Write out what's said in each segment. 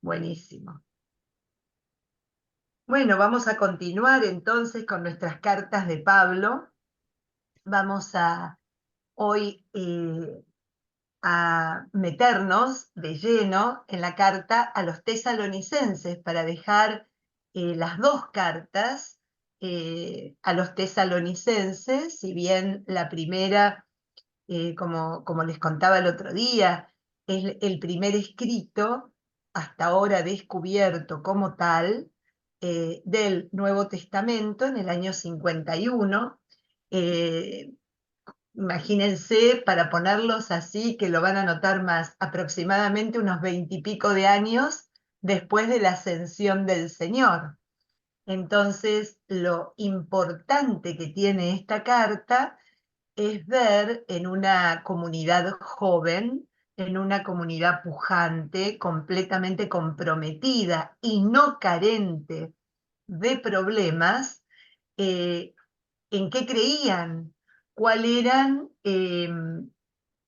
Buenísimo. Bueno, vamos a continuar entonces con nuestras cartas de Pablo. Vamos a hoy a meternos de lleno en la carta a los tesalonicenses para dejar las dos cartas a los tesalonicenses, si bien la primera, como les contaba el otro día, es el primer escrito hasta ahora descubierto como tal del Nuevo Testamento en el año 51. Eh, Imagínense, para ponerlos así, que lo van a notar más, aproximadamente unos 20 y pico de años después de la ascensión del Señor. Entonces, lo importante que tiene esta carta es ver en una comunidad joven, en una comunidad pujante, completamente comprometida y no carente de problemas, eh, en qué creían, cuáles eran,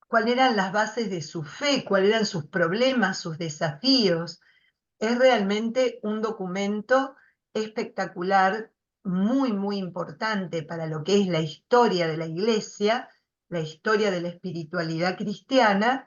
cuáles eran las bases de su fe, cuáles eran sus problemas, sus desafíos. Es realmente un documento espectacular, muy, muy importante para lo que es la historia de la Iglesia, la historia de la espiritualidad cristiana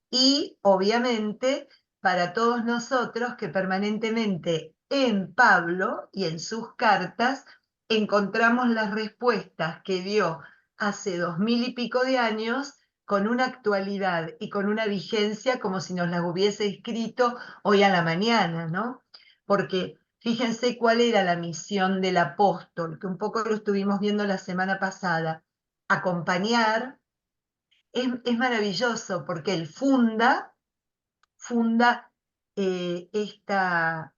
y obviamente para todos nosotros que permanentemente en Pablo y en sus cartas encontramos las respuestas que dio hace 2000 y pico de años con una actualidad y con una vigencia como si nos las hubiese escrito hoy a la mañana, ¿no? Porque fíjense cuál era la misión del apóstol, que un poco lo estuvimos viendo la semana pasada: acompañar. Es maravilloso porque él funda eh, esta,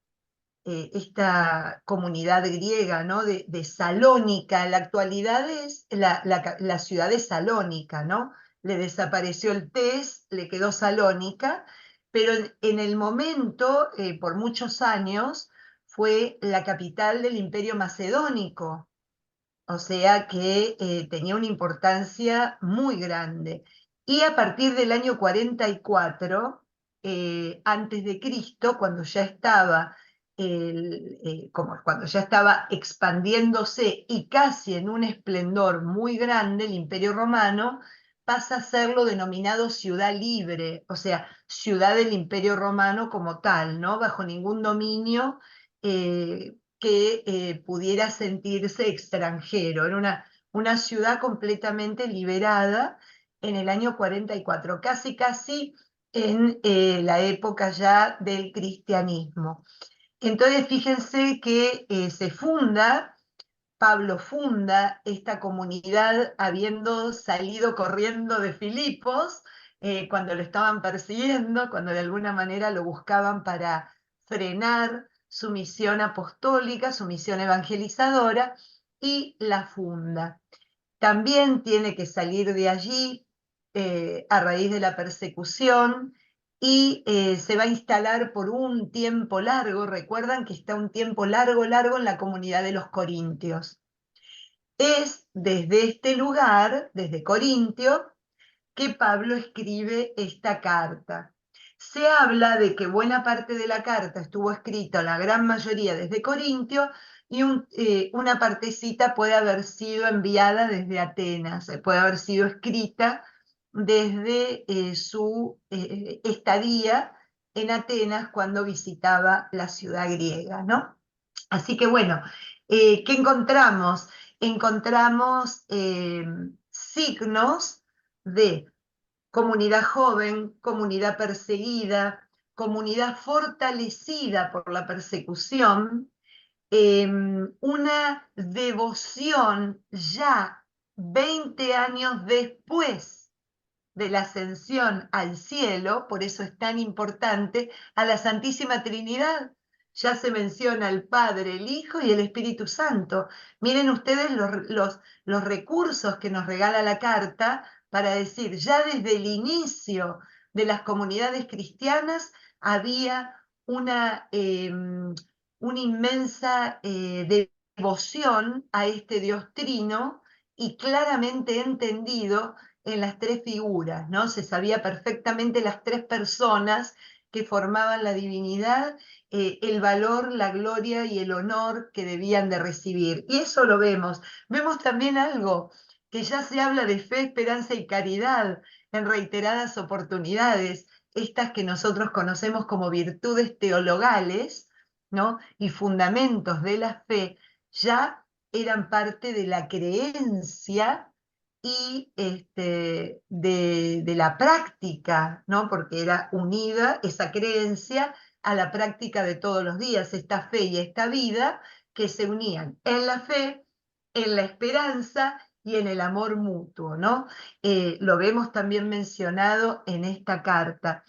esta comunidad griega, ¿no? De Salónica. En la actualidad es la ciudad de Salónica, ¿no? Le desapareció el Tes, le quedó Salónica, pero en el momento, por muchos años, fue la capital del Imperio Macedónico, o sea que tenía una importancia muy grande. Y a partir del año 44, antes de Cristo, cuando ya estaba, como cuando ya estaba expandiéndose y casi en un esplendor muy grande, el Imperio Romano pasa a ser lo denominado ciudad libre, o sea, ciudad del Imperio Romano como tal, ¿no? Bajo ningún dominio que pudiera sentirse extranjero. Era una ciudad completamente liberada en el año 44, casi casi en la época ya del cristianismo. Entonces, fíjense que Pablo funda esta comunidad habiendo salido corriendo de Filipos, cuando lo estaban persiguiendo, cuando de alguna manera lo buscaban para frenar su misión apostólica, su misión evangelizadora, y la funda. También tiene que salir de allí a raíz de la persecución y se va a instalar por un tiempo largo. Recuerdan que está un tiempo largo, largo en la comunidad de los corintios. Es desde este lugar, desde Corintio, que Pablo escribe esta carta. Se habla de que buena parte de la carta estuvo escrita, la gran mayoría desde Corintio, y una partecita puede haber sido enviada desde Atenas, puede haber sido escrita desde su estadía en Atenas cuando visitaba la ciudad griega, ¿no? Así que bueno, ¿qué encontramos? Encontramos signos de comunidad joven, comunidad perseguida, comunidad fortalecida por la persecución, una devoción ya 20 años después de la ascensión al cielo, por eso es tan importante, a la Santísima Trinidad. Ya se menciona el Padre, el Hijo y el Espíritu Santo. Miren ustedes los recursos que nos regala la carta para decir, ya desde el inicio de las comunidades cristianas había una inmensa devoción a este Dios trino y claramente entendido en las tres figuras, ¿no? Se sabía perfectamente las tres personas que formaban la divinidad, el valor, la gloria y el honor que debían de recibir. Y eso lo vemos. Vemos también algo que ya se habla de fe, esperanza y caridad en reiteradas oportunidades, estas que nosotros conocemos como virtudes teologales, ¿no? Y fundamentos de la fe, ya eran parte de la creencia y de la práctica, ¿no? Porque era unida esa creencia a la práctica de todos los días, esta fe y esta vida que se unían en la fe, en la esperanza y en el amor mutuo, ¿no? Lo vemos también mencionado en esta carta.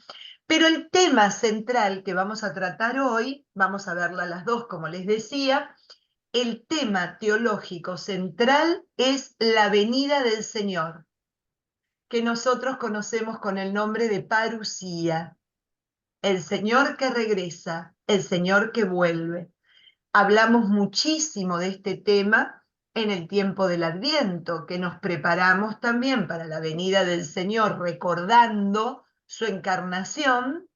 Pero el tema central que vamos a tratar hoy, vamos a verla las dos, como les decía, el tema teológico central es la venida del Señor, que nosotros conocemos con el nombre de parusía, el Señor que regresa, el Señor que vuelve. Hablamos muchísimo de este tema en el tiempo del Adviento, que nos preparamos también para la venida del Señor, recordando su encarnación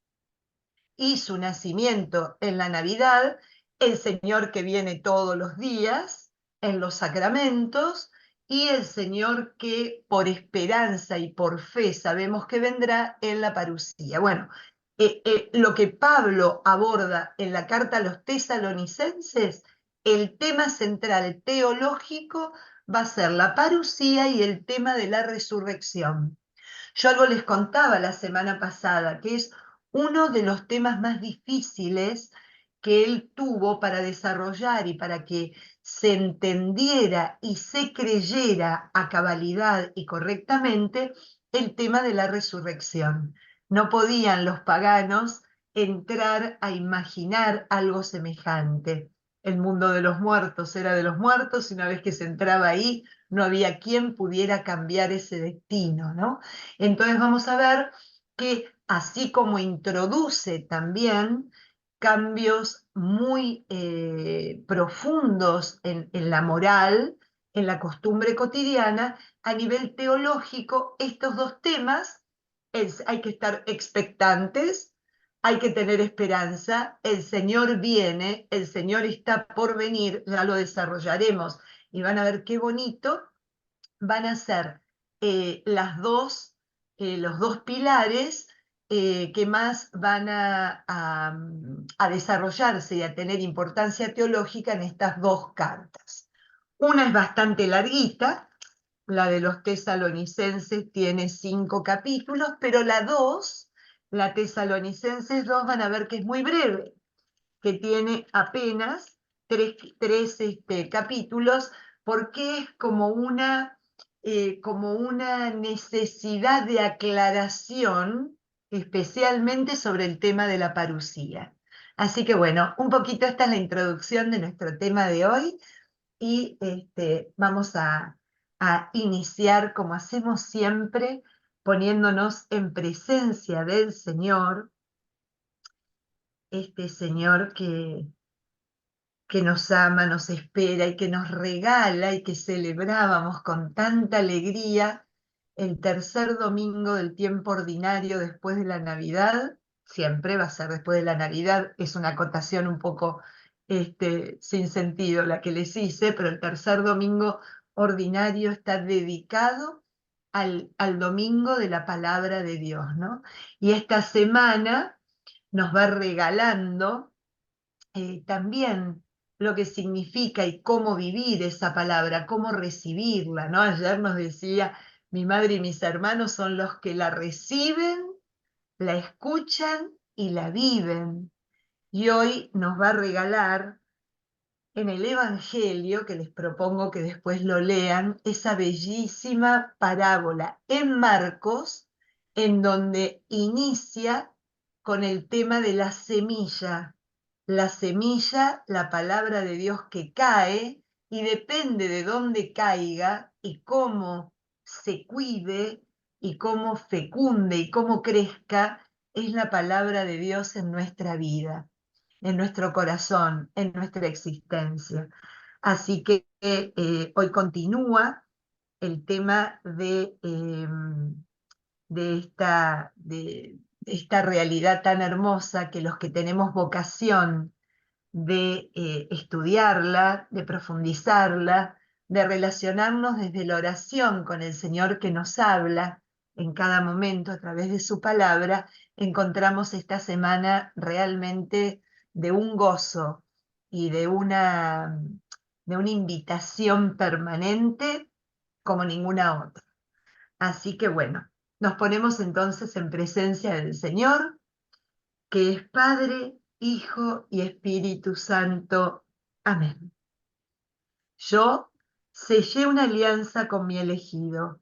y su nacimiento en la Navidad, el Señor que viene todos los días en los sacramentos y el Señor que por esperanza y por fe sabemos que vendrá en la parusía. Bueno, lo que Pablo aborda en la carta a los tesalonicenses, el tema central teológico va a ser la parusía y el tema de la resurrección. Yo algo les contaba la semana pasada, que es uno de los temas más difíciles que él tuvo para desarrollar y para que se entendiera y se creyera a cabalidad y correctamente el tema de la resurrección. No podían los paganos entrar a imaginar algo semejante. El mundo de los muertos era de los muertos y una vez que se entraba ahí, no había quien pudiera cambiar ese destino, ¿no? Entonces vamos a ver que así como introduce también cambios muy profundos en la moral, en la costumbre cotidiana, a nivel teológico, estos dos temas hay que estar expectantes, hay que tener esperanza, el Señor viene, el Señor está por venir, ya lo desarrollaremos y van a ver qué bonito van a ser los dos pilares que más van a desarrollarse y a tener importancia teológica en estas dos cartas. Una es bastante larguita, la de los tesalonicenses tiene 5 capítulos, pero la tesalonicenses 2, van a ver que es muy breve, que tiene apenas tres capítulos, porque es como una necesidad de aclaración, especialmente sobre el tema de la parusía. Así que bueno, un poquito esta es la introducción de nuestro tema de hoy y vamos a iniciar como hacemos siempre, poniéndonos en presencia del Señor, este Señor que nos ama, nos espera y que nos regala y que celebrábamos con tanta alegría el tercer domingo del tiempo ordinario después de la Navidad. Siempre va a ser después de la Navidad, es una acotación un poco sin sentido la que les hice, pero el tercer domingo ordinario está dedicado al domingo de la palabra de Dios, ¿no? Y esta semana nos va regalando también lo que significa y cómo vivir esa palabra, cómo recibirla, ¿no? Ayer nos decía, mi madre y mis hermanos son los que la reciben, la escuchan y la viven. Y hoy nos va a regalar en el Evangelio, que les propongo que después lo lean, esa bellísima parábola en Marcos, en donde inicia con el tema de la semilla, la palabra de Dios que cae, y depende de dónde caiga y cómo se cuide y cómo fecunde y cómo crezca, es la palabra de Dios en nuestra vida, en nuestro corazón, en nuestra existencia. Así que hoy continúa el tema de esta realidad tan hermosa que los que tenemos vocación de estudiarla, de profundizarla, de relacionarnos desde la oración con el Señor que nos habla en cada momento a través de su palabra, encontramos esta semana realmente de un gozo y de una invitación permanente como ninguna otra. Así que bueno, nos ponemos entonces en presencia del Señor, que es Padre, Hijo y Espíritu Santo. Amén. Yo sellé una alianza con mi elegido.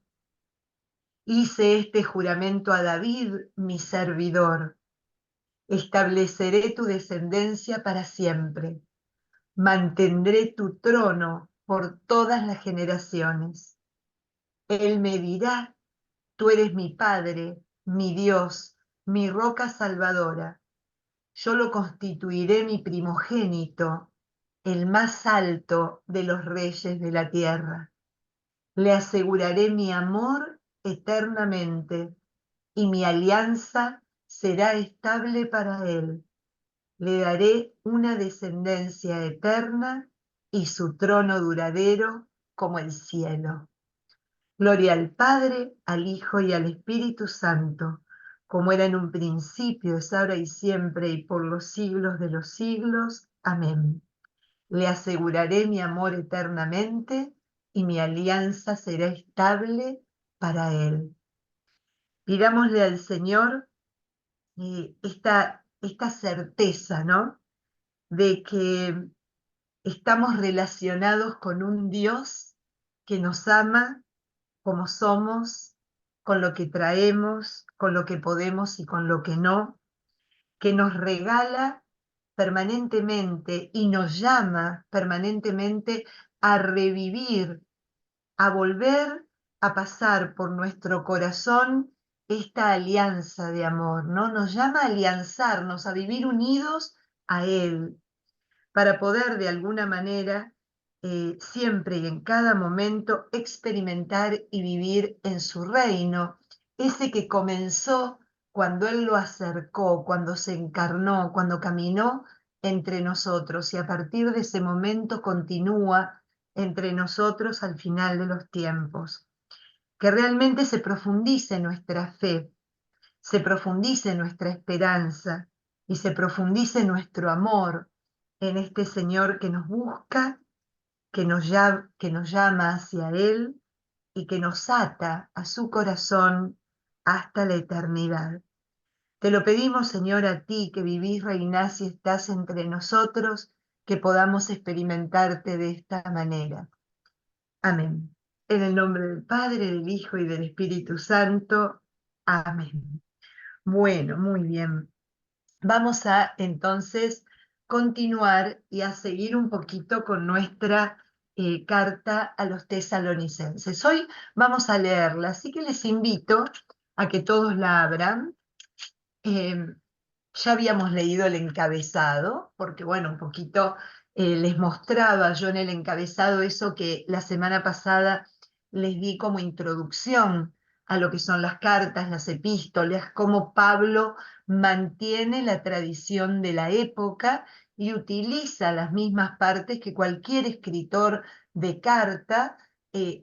Hice este juramento a David, mi servidor. Estableceré tu descendencia para siempre. Mantendré tu trono por todas las generaciones. Él me dirá: tú eres mi Padre, mi Dios, mi roca salvadora. Yo lo constituiré mi primogénito, el más alto de los reyes de la tierra. Le aseguraré mi amor eternamente, y mi alianza será estable para él. Le daré una descendencia eterna y su trono duradero como el cielo. Gloria al Padre, al Hijo y al Espíritu Santo, como era en un principio, es ahora y siempre, y por los siglos de los siglos. Amén. Le aseguraré mi amor eternamente, y mi alianza será estable para él. Pidámosle al Señor esta certeza, ¿no? De que estamos relacionados con un Dios que nos ama como somos, con lo que traemos, con lo que podemos y con lo que no, que nos regala permanentemente y nos llama permanentemente a revivir, a volver a pasar por nuestro corazón esta alianza de amor, ¿no? Nos llama a alianzarnos, a vivir unidos a Él, para poder de alguna manera, siempre y en cada momento, experimentar y vivir en su reino, ese que comenzó cuando Él lo acercó, cuando se encarnó, cuando caminó entre nosotros, y a partir de ese momento continúa entre nosotros al final de los tiempos. Que realmente se profundice nuestra fe, se profundice nuestra esperanza y se profundice nuestro amor en este Señor que nos busca, que nos llama hacia Él y que nos ata a su corazón hasta la eternidad. Te lo pedimos, Señor, a ti que vivís, reinás y estás entre nosotros, que podamos experimentarte de esta manera. Amén. En el nombre del Padre, del Hijo y del Espíritu Santo. Amén. Bueno, muy bien. Vamos a entonces continuar y a seguir un poquito con nuestra carta a los tesalonicenses. Hoy vamos a leerla, así que les invito a que todos la abran. Eh, ya habíamos leído el encabezado, porque bueno, un poquito les mostraba yo en el encabezado eso que la semana pasada les di como introducción a lo que son las cartas, las epístolas, cómo Pablo mantiene la tradición de la época y utiliza las mismas partes que cualquier escritor de carta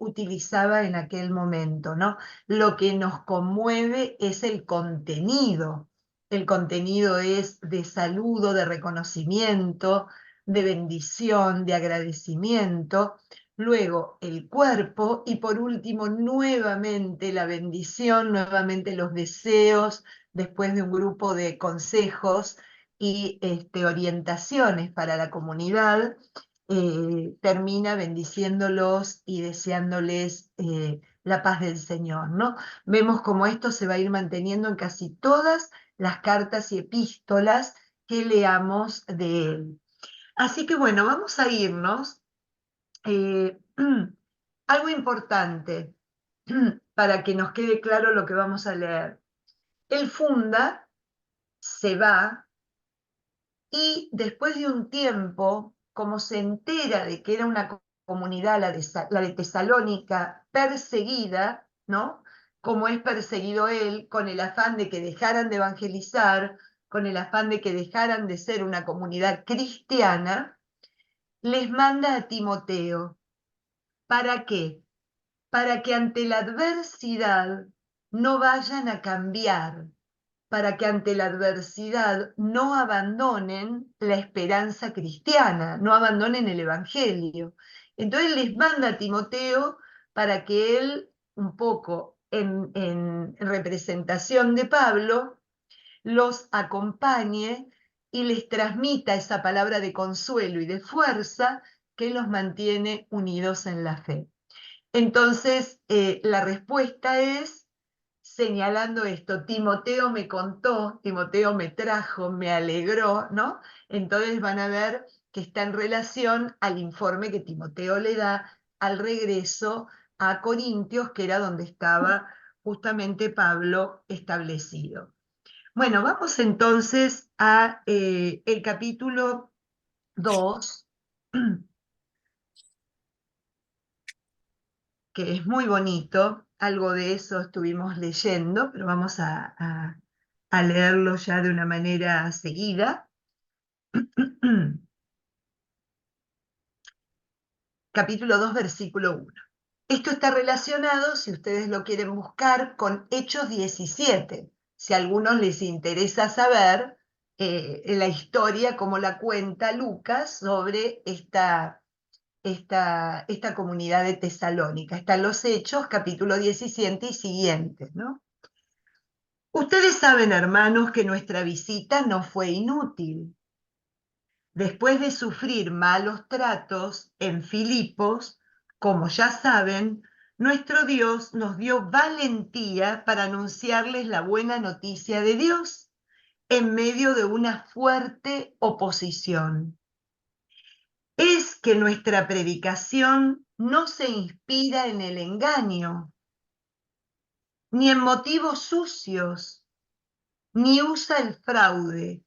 utilizaba en aquel momento, ¿no? Lo que nos conmueve es el contenido. El contenido es de saludo, de reconocimiento, de bendición, de agradecimiento. Luego el cuerpo y por último nuevamente la bendición, nuevamente los deseos, después de un grupo de consejos y orientaciones para la comunidad, termina bendiciéndolos y deseándoles la paz del Señor, ¿no? Vemos cómo esto se va a ir manteniendo en casi todas las cartas y epístolas que leamos de él. Así que bueno, vamos a irnos. eh, Algo importante para que nos quede claro lo que vamos a leer. Él funda, se va, y después de un tiempo, como se entera de que era una comunidad, la de Tesalónica, perseguida, ¿no? como es perseguido él, con el afán de que dejaran de evangelizar, con el afán de que dejaran de ser una comunidad cristiana, les manda a Timoteo. ¿Para qué? Para que ante la adversidad no vayan a cambiar, para que ante la adversidad no abandonen la esperanza cristiana, no abandonen el Evangelio. Entonces les manda a Timoteo para que él, un poco en representación de Pablo, los acompañe y les transmita esa palabra de consuelo y de fuerza que los mantiene unidos en la fe. Entonces, la respuesta es señalando esto: Timoteo me contó, Timoteo me trajo, me alegró, ¿no? Entonces van a ver que está en relación al informe que Timoteo le da al regreso a Corintios, que era donde estaba justamente Pablo establecido. Bueno, vamos entonces a el capítulo 2, que es muy bonito. Algo de eso estuvimos leyendo, pero vamos a leerlo ya de una manera seguida. Capítulo 2, versículo 1. Esto está relacionado, si ustedes lo quieren buscar, con Hechos 17. Si a algunos les interesa saber la historia, cómo la cuenta Lucas sobre esta comunidad de Tesalónica. Están los Hechos, capítulo 17 y siguientes, ¿no? Ustedes saben, hermanos, que nuestra visita no fue inútil. Después de sufrir malos tratos en Filipos, como ya saben, nuestro Dios nos dio valentía para anunciarles la buena noticia de Dios en medio de una fuerte oposición. Es que nuestra predicación no se inspira en el engaño, ni en motivos sucios, ni usa el fraude,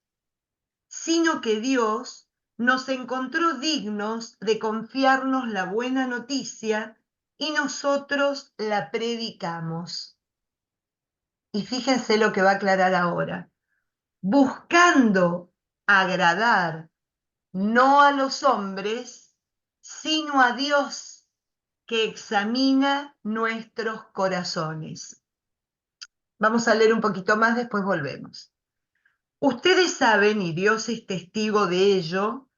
sino que Dios nos encontró dignos de confiarnos la buena noticia y nosotros la predicamos. Y fíjense lo que va a aclarar ahora: buscando agradar no a los hombres, sino a Dios, que examina nuestros corazones. Vamos a leer un poquito más, después volvemos. Ustedes saben, y Dios es testigo de ello,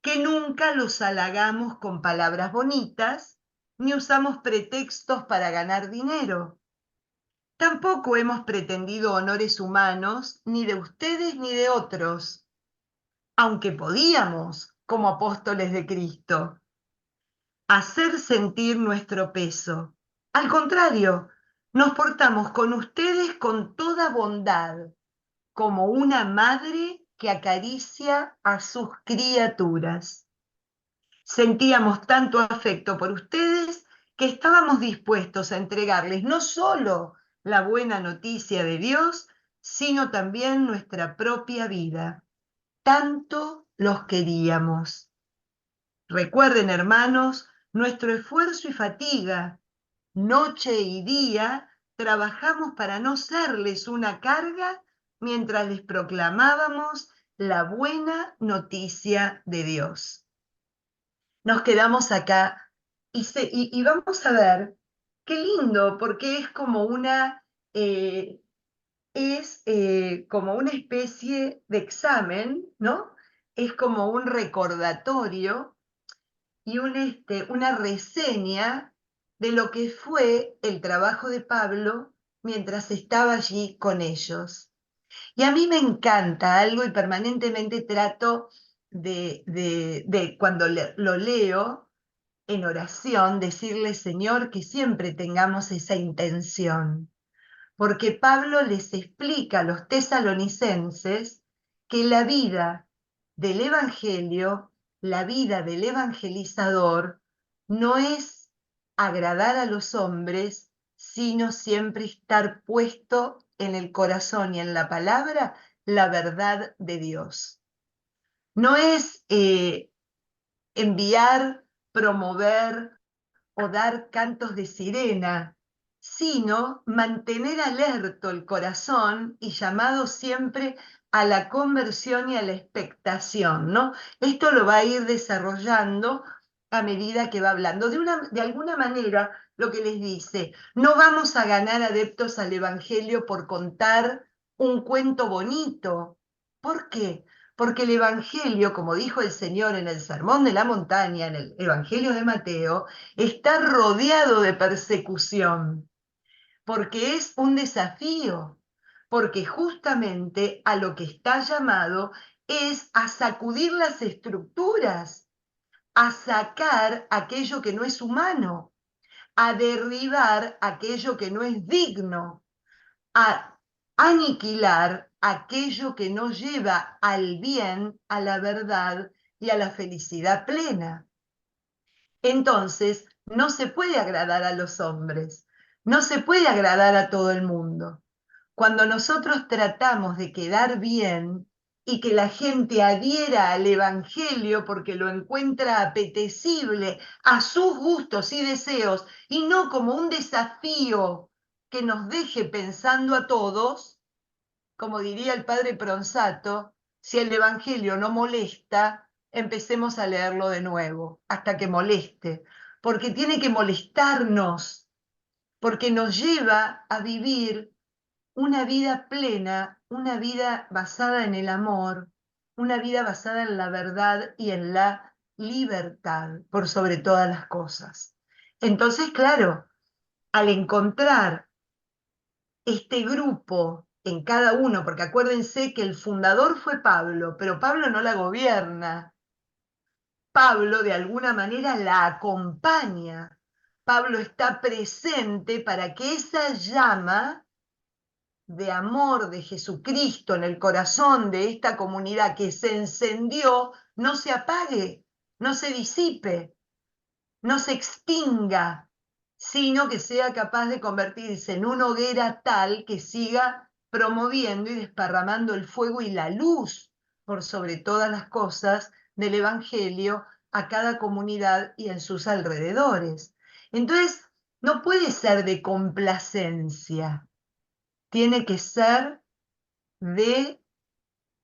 que nunca los halagamos con palabras bonitas, ni usamos pretextos para ganar dinero. Tampoco hemos pretendido honores humanos, ni de ustedes ni de otros, aunque podíamos, como apóstoles de Cristo, hacer sentir nuestro peso. Al contrario, nos portamos con ustedes con toda bondad, como una madre que acaricia a sus criaturas. Sentíamos tanto afecto por ustedes que estábamos dispuestos a entregarles no solo la buena noticia de Dios, sino también nuestra propia vida. Tanto los queríamos. Recuerden, hermanos, nuestro esfuerzo y fatiga. Noche y día trabajamos para no serles una carga mientras les proclamábamos la buena noticia de Dios. Nos quedamos acá y vamos a ver qué lindo, porque es como como una especie de examen, ¿no? Es como un recordatorio y una reseña de lo que fue el trabajo de Pablo mientras estaba allí con ellos. Y a mí me encanta algo, y permanentemente trato cuando lo leo en oración, decirle: Señor, que siempre tengamos esa intención. Porque Pablo les explica a los tesalonicenses que la vida del evangelio, la vida del evangelizador, no es agradar a los hombres, sino siempre estar puesto en el corazón y en la palabra la verdad de Dios. No es enviar, promover o dar cantos de sirena, sino mantener alerto el corazón y llamado siempre a la conversión y a la expectación, ¿no? Esto lo va a ir desarrollando a medida que va hablando. De alguna manera, lo que les dice, no vamos a ganar adeptos al Evangelio por contar un cuento bonito. ¿Por qué? Porque el Evangelio, como dijo el Señor en el Sermón de la Montaña, en el Evangelio de Mateo, está rodeado de persecución, porque es un desafío, porque justamente a lo que está llamado es a sacudir las estructuras, a sacar aquello que no es humano, a derribar aquello que no es digno, a aniquilar aquello que no lleva al bien, a la verdad y a la felicidad plena. Entonces, no se puede agradar a los hombres, no se puede agradar a todo el mundo. Cuando nosotros tratamos de quedar bien y que la gente adhiera al Evangelio porque lo encuentra apetecible a sus gustos y deseos y no como un desafío que nos deje pensando a todos, como diría el padre Pronsato, si el Evangelio no molesta, empecemos a leerlo de nuevo, hasta que moleste, porque tiene que molestarnos, porque nos lleva a vivir una vida plena, una vida basada en el amor, una vida basada en la verdad y en la libertad, por sobre todas las cosas. Entonces, claro, al encontrar este grupo en cada uno, porque acuérdense que el fundador fue Pablo, pero Pablo no la gobierna. Pablo de alguna manera la acompaña. Pablo está presente para que esa llama de amor de Jesucristo en el corazón de esta comunidad que se encendió no se apague, no se disipe, no se extinga, sino que sea capaz de convertirse en una hoguera tal que siga promoviendo y desparramando el fuego y la luz por sobre todas las cosas del Evangelio a cada comunidad y en sus alrededores. Entonces, no puede ser de complacencia, tiene que ser de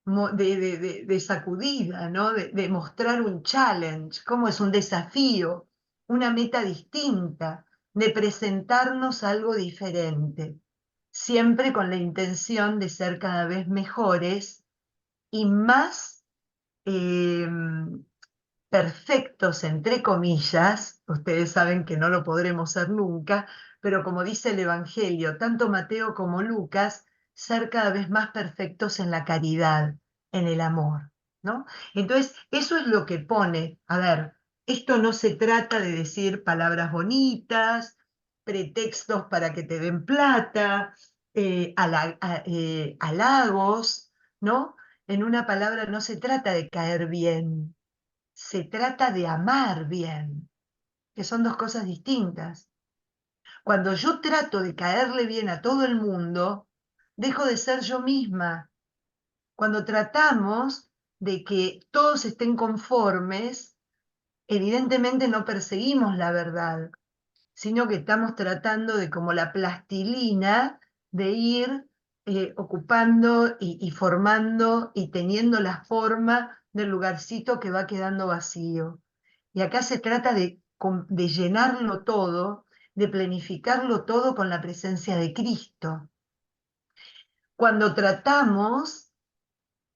de sacudida, ¿no? De mostrar un challenge, como es un desafío, una meta distinta, de presentarnos algo diferente, siempre con la intención de ser cada vez mejores y más eh, perfectos, entre comillas. Ustedes saben que no lo podremos ser nunca, pero como dice el Evangelio, tanto Mateo como Lucas, ser cada vez más perfectos en la caridad, en el amor, ¿no? Entonces, eso es lo que pone, a ver, esto no se trata de decir palabras bonitas, pretextos para que te den plata, halagos, ¿no? En una palabra, no se trata de caer bien, se trata de amar bien, que son dos cosas distintas. Cuando yo trato de caerle bien a todo el mundo, dejo de ser yo misma. Cuando tratamos de que todos estén conformes, evidentemente no perseguimos la verdad, sino que estamos tratando de, como la plastilina, de ir ocupando y formando y teniendo la forma del lugarcito que va quedando vacío. Y acá se trata de llenarlo todo, de planificarlo todo con la presencia de Cristo. Cuando tratamos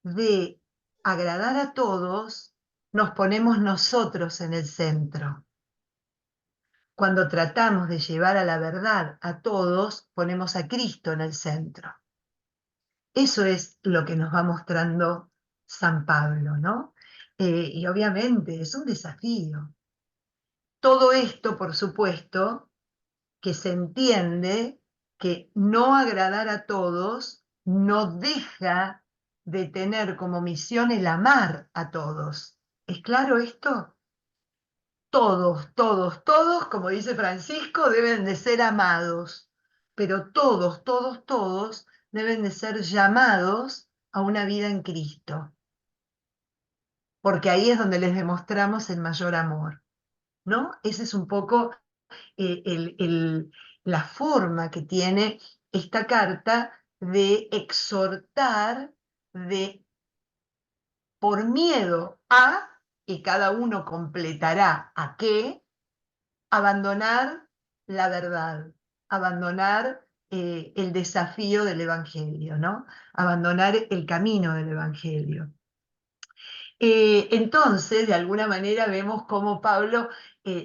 de agradar a todos, nos ponemos nosotros en el centro. Cuando tratamos de llevar a la verdad a todos, ponemos a Cristo en el centro. Eso es lo que nos va mostrando San Pablo, ¿no? Y obviamente es un desafío. Todo esto, por supuesto, que se entiende que no agradar a todos no deja de tener como misión el amar a todos. ¿Es claro esto? Todos, todos, todos, como dice Francisco, deben de ser amados, pero todos, todos, todos deben de ser llamados a una vida en Cristo, porque ahí es donde les demostramos el mayor amor, ¿no? Ese es un poco eh, el, el- la forma que tiene esta carta de exhortar, de por miedo a, y cada uno completará a qué, abandonar la verdad, abandonar el desafío del Evangelio, ¿no? Abandonar el camino del Evangelio. Entonces, de alguna manera vemos cómo Pablo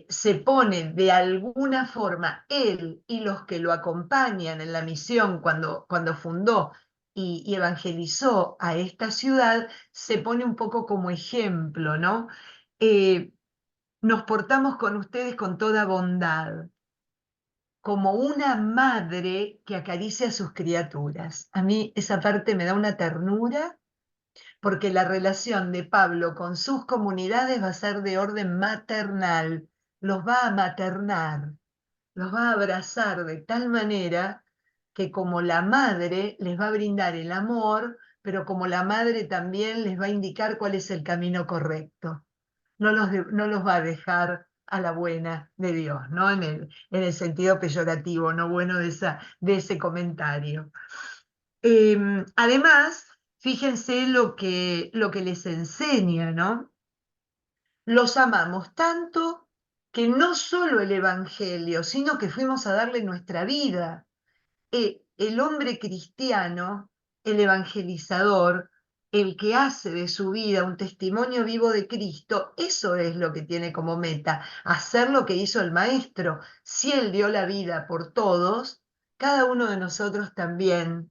se pone de alguna forma, él y los que lo acompañan en la misión cuando fundó y evangelizó a esta ciudad, se pone un poco como ejemplo, ¿no? Eh, Nos portamos con ustedes con toda bondad, como una madre que acaricia a sus criaturas. A mí esa parte me da una ternura porque la relación de Pablo con sus comunidades va a ser de orden maternal, los va a maternar, los va a abrazar de tal manera que como la madre les va a brindar el amor, pero como la madre también les va a indicar cuál es el camino correcto. No los va a dejar a la buena de Dios, ¿no? En el sentido peyorativo, no bueno de ese comentario. Además, fíjense lo que les enseña, ¿no? Los amamos tanto que no solo el Evangelio, sino que fuimos a darle nuestra vida. El hombre cristiano, el evangelizador, el que hace de su vida un testimonio vivo de Cristo, eso es lo que tiene como meta, hacer lo que hizo el Maestro. Si Él dio la vida por todos, cada uno de nosotros también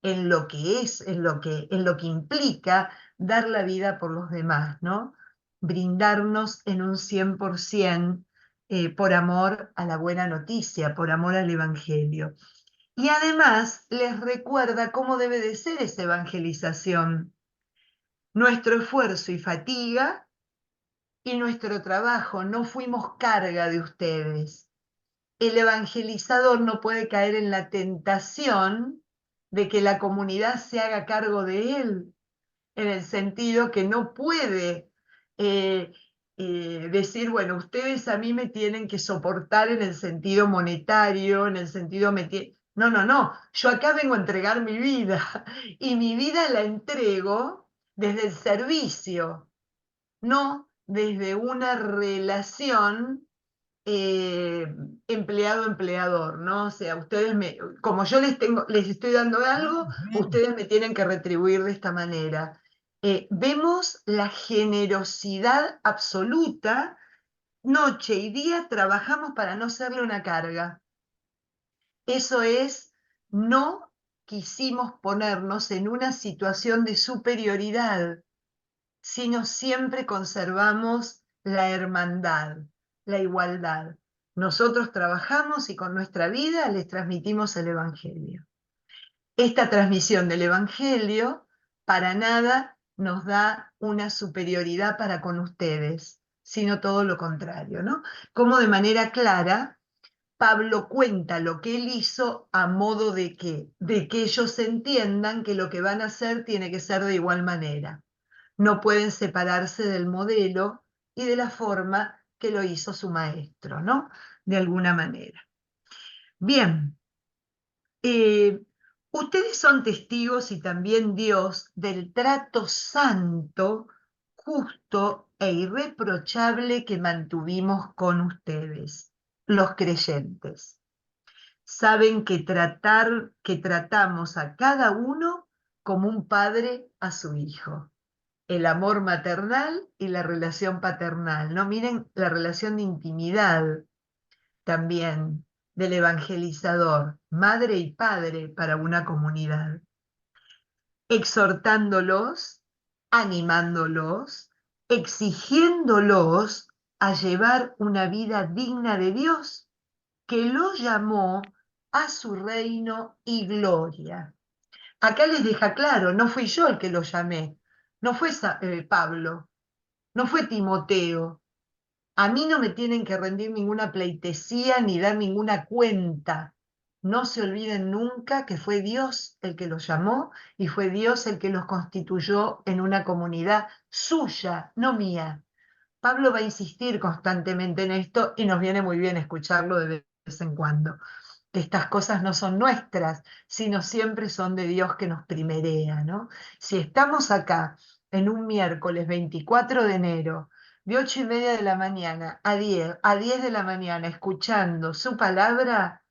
en lo que es, en lo que implica dar la vida por los demás, ¿no? Brindarnos en un 100% por amor a la buena noticia, por amor al Evangelio. Y además les recuerda cómo debe de ser esa evangelización. Nuestro esfuerzo y fatiga y nuestro trabajo no fuimos carga de ustedes. El evangelizador no puede caer en la tentación de que la comunidad se haga cargo de él, en el sentido que no puede eh, decir, bueno, ustedes a mí me tienen que soportar en el sentido monetario, en el sentido... No, no, no, yo acá vengo a entregar mi vida y mi vida la entrego desde el servicio, no desde una relación eh, empleado-empleador, ¿no? O sea, como yo les estoy dando algo, ustedes me tienen que retribuir de esta manera. Vemos la generosidad absoluta, noche y día trabajamos para no serle una carga. Eso es, no quisimos ponernos en una situación de superioridad, sino siempre conservamos la hermandad, la igualdad. Nosotros trabajamos y con nuestra vida les transmitimos el Evangelio. Esta transmisión del Evangelio para nada nos da una superioridad para con ustedes, sino todo lo contrario, ¿no? Como de manera clara Pablo cuenta lo que él hizo a modo de que ellos entiendan que lo que van a hacer tiene que ser de igual manera. No pueden separarse del modelo y de la forma que lo hizo su maestro, ¿no? De alguna manera. Bien, eh, ustedes son testigos y también Dios del trato santo, justo e irreprochable que mantuvimos con ustedes, los creyentes. Saben que tratamos a cada uno como un padre a su hijo. El amor maternal y la relación paternal, ¿no? Miren la relación de intimidad también del evangelizador, madre y padre para una comunidad, exhortándolos, animándolos, exigiéndolos a llevar una vida digna de Dios, que los llamó a su reino y gloria. Acá les deja claro, no fui yo el que lo llamé, no fue Pablo, no fue Timoteo. A mí no me tienen que rendir ninguna pleitesía ni dar ninguna cuenta. No se olviden nunca que fue Dios el que los llamó y fue Dios el que los constituyó en una comunidad suya, no mía. Pablo va a insistir constantemente en esto y nos viene muy bien escucharlo de vez en cuando. que estas cosas no son nuestras, sino siempre son de Dios que nos primerea, ¿no? Si estamos acá en un miércoles 24 de enero, de 8:30 de la mañana a 10 de la mañana, escuchando su palabra,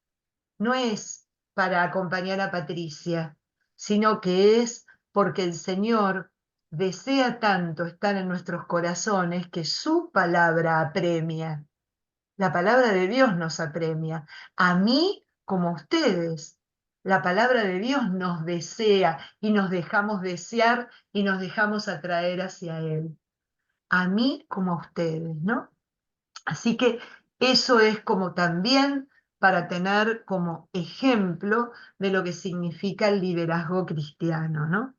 no es para acompañar a Patricia, sino que es porque el Señor desea tanto estar en nuestros corazones que su palabra apremia. La palabra de Dios nos apremia, a mí como a ustedes. La palabra de Dios nos desea y nos dejamos desear y nos dejamos atraer hacia Él. A mí como a ustedes, ¿no? Así que eso es como también para tener como ejemplo de lo que significa el liderazgo cristiano, ¿no?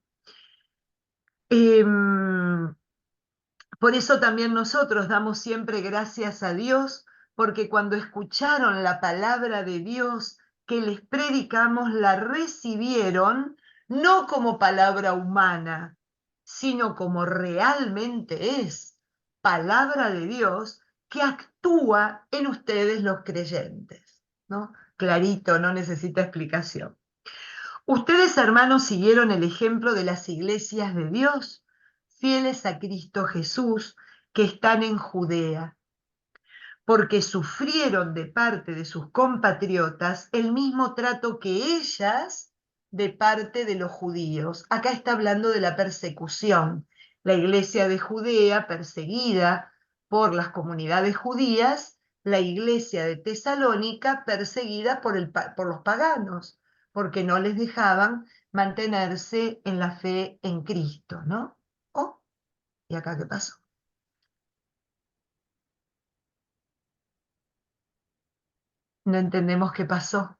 Em, por eso también nosotros damos siempre gracias a Dios, porque cuando escucharon la palabra de Dios que les predicamos, la recibieron no como palabra humana, sino como realmente es palabra de Dios que actúa en ustedes los creyentes, ¿no? Clarito, no necesita explicación. Ustedes, hermanos, siguieron el ejemplo de las iglesias de Dios, fieles a Cristo Jesús, que están en Judea, porque sufrieron de parte de sus compatriotas el mismo trato que ellas de parte de los judíos. Acá está hablando de la persecución. La iglesia de Judea, perseguida por las comunidades judías, la iglesia de Tesalónica, perseguida por los paganos, porque no les dejaban mantenerse en la fe en Cristo, ¿no? Oh, ¿y acá qué pasó? No entendemos qué pasó.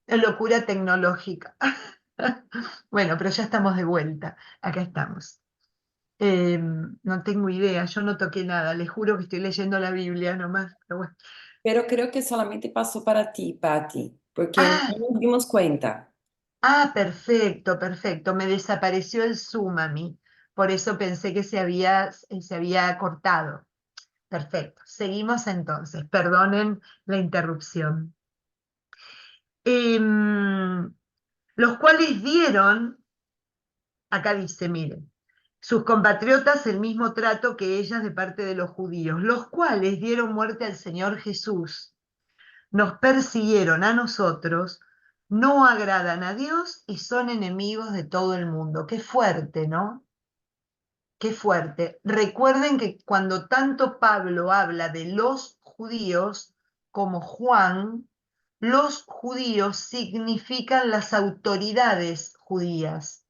Locura tecnológica. Bueno, pero ya estamos de vuelta. Acá estamos. No tengo idea, yo no toqué nada, les juro que estoy leyendo la Biblia nomás. Pero bueno. Pero creo que solamente pasó para ti, Patti, porque Ah, no nos dimos cuenta. perfecto, perfecto. Me desapareció el Zoom a mí. Por eso pensé que se había cortado. Perfecto. Seguimos entonces. Perdonen la interrupción. Em, los cuales dieron. Acá dice, miren, sus compatriotas el mismo trato que ellas de parte de los judíos, los cuales dieron muerte al Señor Jesús, nos persiguieron a nosotros, no agradan a Dios y son enemigos de todo el mundo. Qué fuerte, ¿no? Qué fuerte. Recuerden que cuando tanto Pablo habla de los judíos como Juan, los judíos significan las autoridades judías,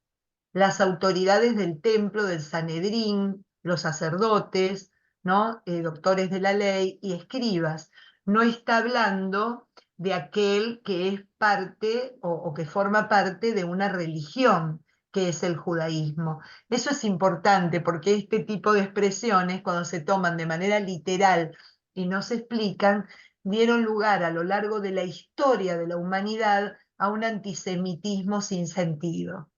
las autoridades del templo, del Sanedrín, los sacerdotes, ¿no? Doctores de la ley y escribas. No está hablando de aquel que es parte o que forma parte de una religión, que es el judaísmo. Eso es importante porque este tipo de expresiones, cuando se toman de manera literal y no se explican, dieron lugar a lo largo de la historia de la humanidad a un antisemitismo sin sentido,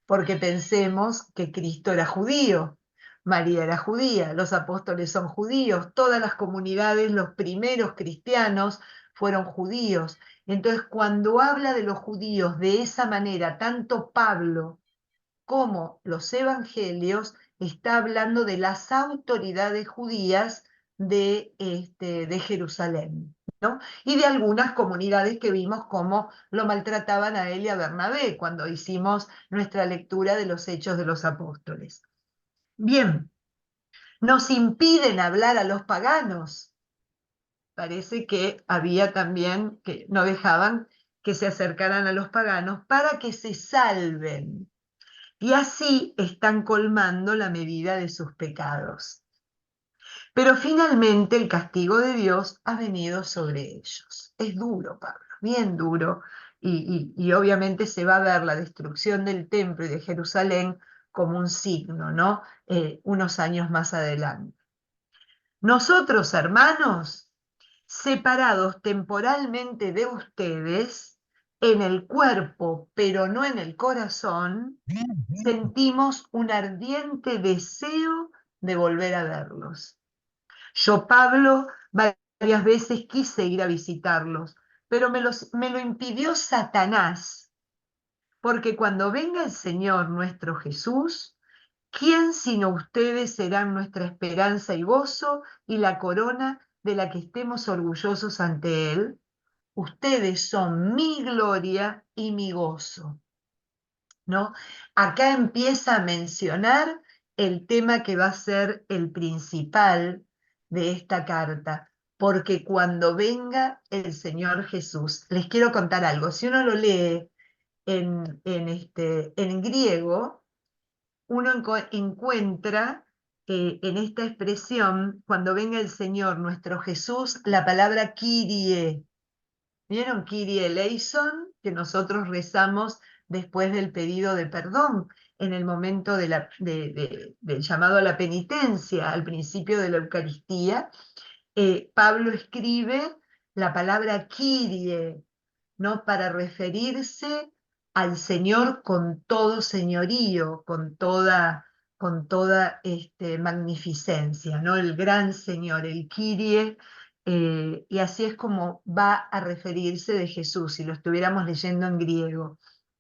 porque pensemos que Cristo era judío, María era judía, los apóstoles son judíos, todas las comunidades, los primeros cristianos fueron judíos. Entonces, cuando habla de los judíos de esa manera, tanto Pablo como los evangelios, está hablando de las autoridades judías de Jerusalén, ¿no? Y de algunas comunidades que vimos cómo lo maltrataban a él y a Bernabé cuando hicimos nuestra lectura de los Hechos de los Apóstoles. Bien, nos impiden hablar a los paganos. Parece que había también que no dejaban que se acercaran a los paganos para que se salven. Y así están colmando la medida de sus pecados. Pero finalmente el castigo de Dios ha venido sobre ellos. Es duro, Pablo, bien duro, y obviamente se va a ver la destrucción del templo y de Jerusalén como un signo, ¿no? Unos años más adelante. Nosotros, hermanos, separados temporalmente de ustedes, en el cuerpo, pero no en el corazón, sentimos un ardiente deseo de volver a verlos. Yo, Pablo, varias veces quise ir a visitarlos, pero me lo impidió Satanás, porque cuando venga el Señor nuestro Jesús, ¿quién sino ustedes serán nuestra esperanza y gozo y la corona de la que estemos orgullosos ante Él? Ustedes son mi gloria y mi gozo, ¿no? Acá empieza a mencionar el tema que va a ser el principal de esta carta, porque cuando venga el Señor Jesús, les quiero contar algo, si uno lo lee en griego, uno encuentra en esta expresión, cuando venga el Señor nuestro Jesús, la palabra Kyrie. ¿Vieron Kyrie eleison? Que nosotros rezamos después del pedido de perdón, en el momento del llamado a la penitencia, al principio de la Eucaristía. Pablo escribe la palabra Kyrie, ¿no? Para referirse al Señor con todo señorío, con toda magnificencia, ¿no? El gran Señor, el Kyrie, y así es como va a referirse de Jesús, si lo estuviéramos leyendo en griego,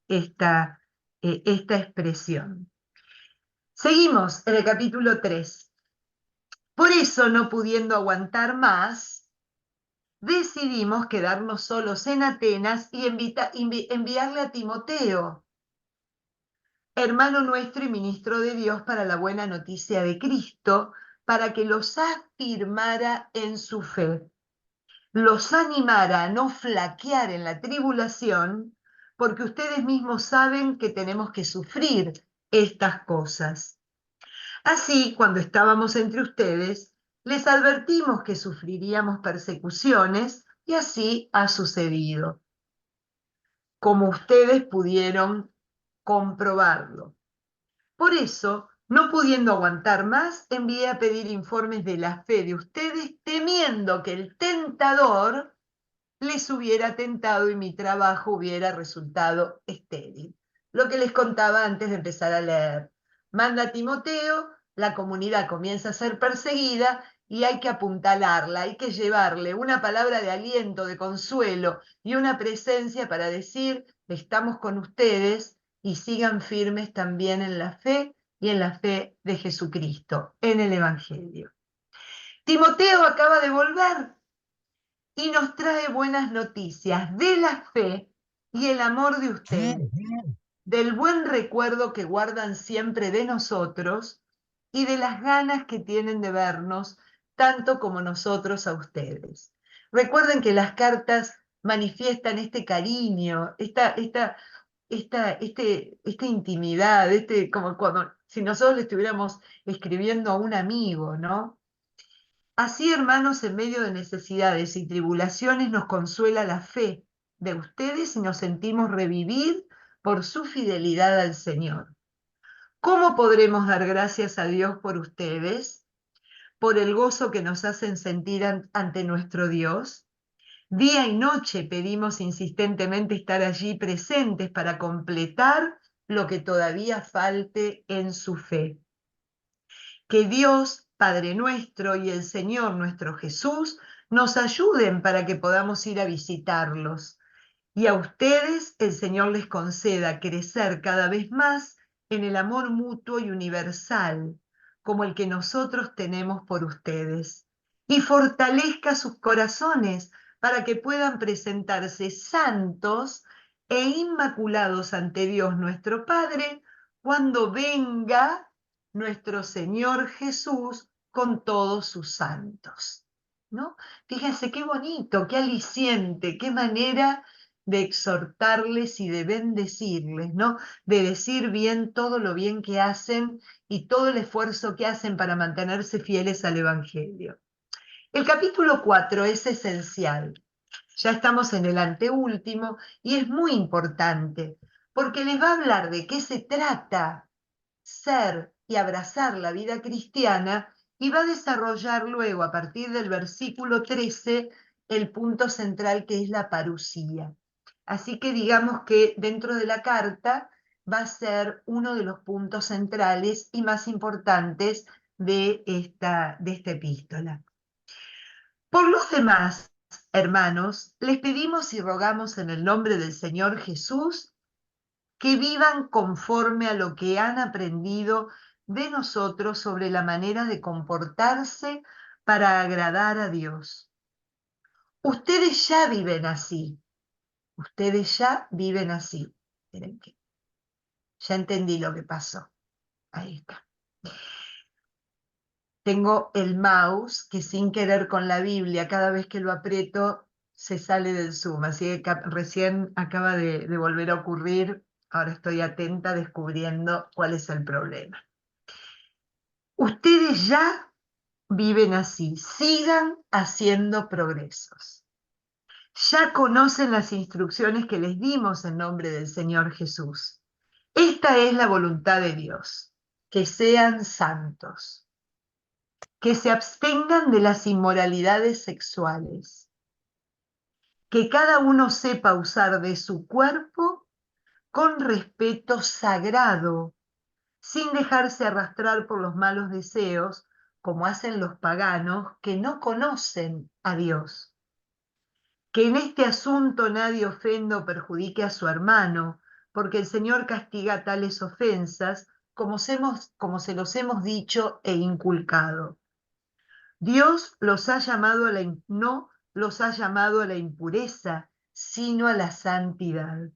esta expresión. Seguimos en el capítulo 3. Por eso, no pudiendo aguantar más, decidimos quedarnos solos en Atenas y enviarle a Timoteo, hermano nuestro y ministro de Dios para la buena noticia de Cristo, para que los afirmara en su fe, los animara a no flaquear en la tribulación, porque ustedes mismos saben que tenemos que sufrir estas cosas. Así, cuando estábamos entre ustedes, les advertimos que sufriríamos persecuciones y así ha sucedido, como ustedes pudieron comprobarlo. Por eso, no pudiendo aguantar más, envié a pedir informes de la fe de ustedes, temiendo que el tentador les hubiera tentado y mi trabajo hubiera resultado estéril. Lo que les contaba antes de empezar a leer. Manda a Timoteo, la comunidad comienza a ser perseguida y hay que apuntalarla, hay que llevarle una palabra de aliento, de consuelo y una presencia para decir, estamos con ustedes y sigan firmes también en la fe y en la fe de Jesucristo, en el Evangelio. Timoteo acaba de volver y nos trae buenas noticias de la fe y el amor de ustedes, del buen recuerdo que guardan siempre de nosotros y de las ganas que tienen de vernos, tanto como nosotros a ustedes. Recuerden que las cartas manifiestan este cariño, esta intimidad, como cuando si nosotros le estuviéramos escribiendo a un amigo, ¿no? Así, hermanos, en medio de necesidades y tribulaciones nos consuela la fe de ustedes y nos sentimos revivir por su fidelidad al Señor. ¿Cómo podremos dar gracias a Dios por ustedes? Por el gozo que nos hacen sentir ante nuestro Dios. Día y noche pedimos insistentemente estar allí presentes para completar lo que todavía falte en su fe. Que Dios, Padre nuestro, y el Señor nuestro Jesús nos ayuden para que podamos ir a visitarlos. Y a ustedes el Señor les conceda crecer cada vez más en el amor mutuo y universal, como el que nosotros tenemos por ustedes. Y fortalezca sus corazones para que puedan presentarse santos e inmaculados ante Dios nuestro Padre cuando venga nuestro Señor Jesús con todos sus santos, ¿no? Fíjense qué bonito, qué aliciente, qué manera de exhortarles y de bendecirles, ¿no? De decir bien todo lo bien que hacen y todo el esfuerzo que hacen para mantenerse fieles al Evangelio. El capítulo 4 es esencial. Ya estamos en el anteúltimo y es muy importante porque les va a hablar de qué se trata ser y abrazar la vida cristiana y va a desarrollar luego a partir del versículo 13 el punto central que es la parusía. Así que digamos que dentro de la carta va a ser uno de los puntos centrales y más importantes de esta epístola. Por los demás, hermanos, les pedimos y rogamos en el nombre del Señor Jesús que vivan conforme a lo que han aprendido de nosotros sobre la manera de comportarse para agradar a Dios. Ustedes ya viven así, ustedes ya viven así. Miren que ya entendí lo que pasó. Ahí está. Tengo el mouse que sin querer con la Biblia, cada vez que lo aprieto, se sale del Zoom. Así que recién acaba de volver a ocurrir. Ahora estoy atenta descubriendo cuál es el problema. Ustedes ya viven así, sigan haciendo progresos. Ya conocen las instrucciones que les dimos en nombre del Señor Jesús. Esta es la voluntad de Dios, que sean santos, que se abstengan de las inmoralidades sexuales, que cada uno sepa usar de su cuerpo con respeto sagrado, sin dejarse arrastrar por los malos deseos, como hacen los paganos que no conocen a Dios. Que en este asunto nadie ofenda o perjudique a su hermano, porque el Señor castiga tales ofensas como se los hemos dicho e inculcado. Dios los ha llamado no los ha llamado a la impureza, sino a la santidad.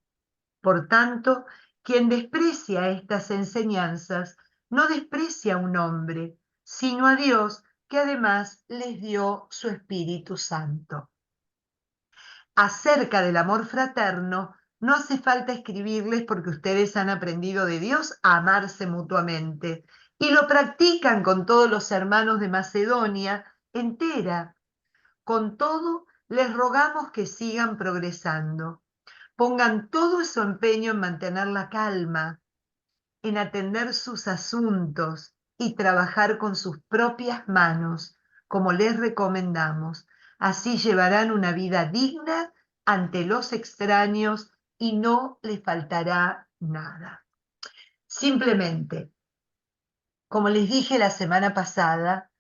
Por tanto, quien desprecia estas enseñanzas no desprecia a un hombre, sino a Dios, que además les dio su Espíritu Santo. Acerca del amor fraterno, no hace falta escribirles porque ustedes han aprendido de Dios a amarse mutuamente y lo practican con todos los hermanos de Macedonia entera. Con todo, les rogamos que sigan progresando. Pongan todo su empeño en mantener la calma, en atender sus asuntos y trabajar con sus propias manos, como les recomendamos. Así llevarán una vida digna ante los extraños y no les faltará nada. Simplemente, como les dije la semana pasada,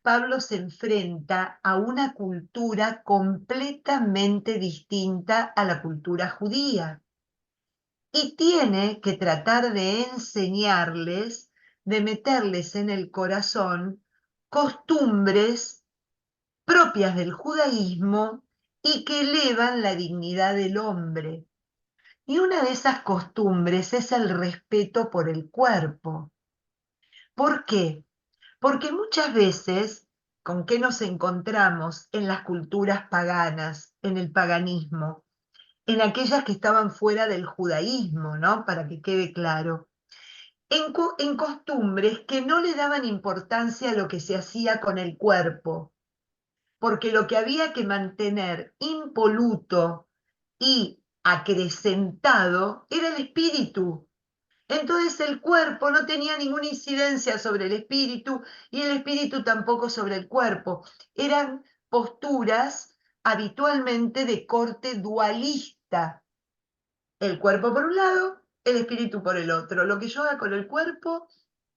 Pablo se enfrenta a una cultura completamente distinta a la cultura judía y tiene que tratar de enseñarles, de meterles en el corazón costumbres propias del judaísmo y que elevan la dignidad del hombre. Y una de esas costumbres es el respeto por el cuerpo. ¿Por qué? Porque muchas veces, ¿con qué nos encontramos en las culturas paganas, en el paganismo? En aquellas que estaban fuera del judaísmo, ¿no? Para que quede claro. En costumbres que no le daban importancia a lo que se hacía con el cuerpo, porque lo que había que mantener impoluto y acrecentado era el espíritu. Entonces el cuerpo no tenía ninguna incidencia sobre el espíritu y el espíritu tampoco sobre el cuerpo. Eran posturas habitualmente de corte dualista. El cuerpo por un lado, el espíritu por el otro. Lo que yo haga con el cuerpo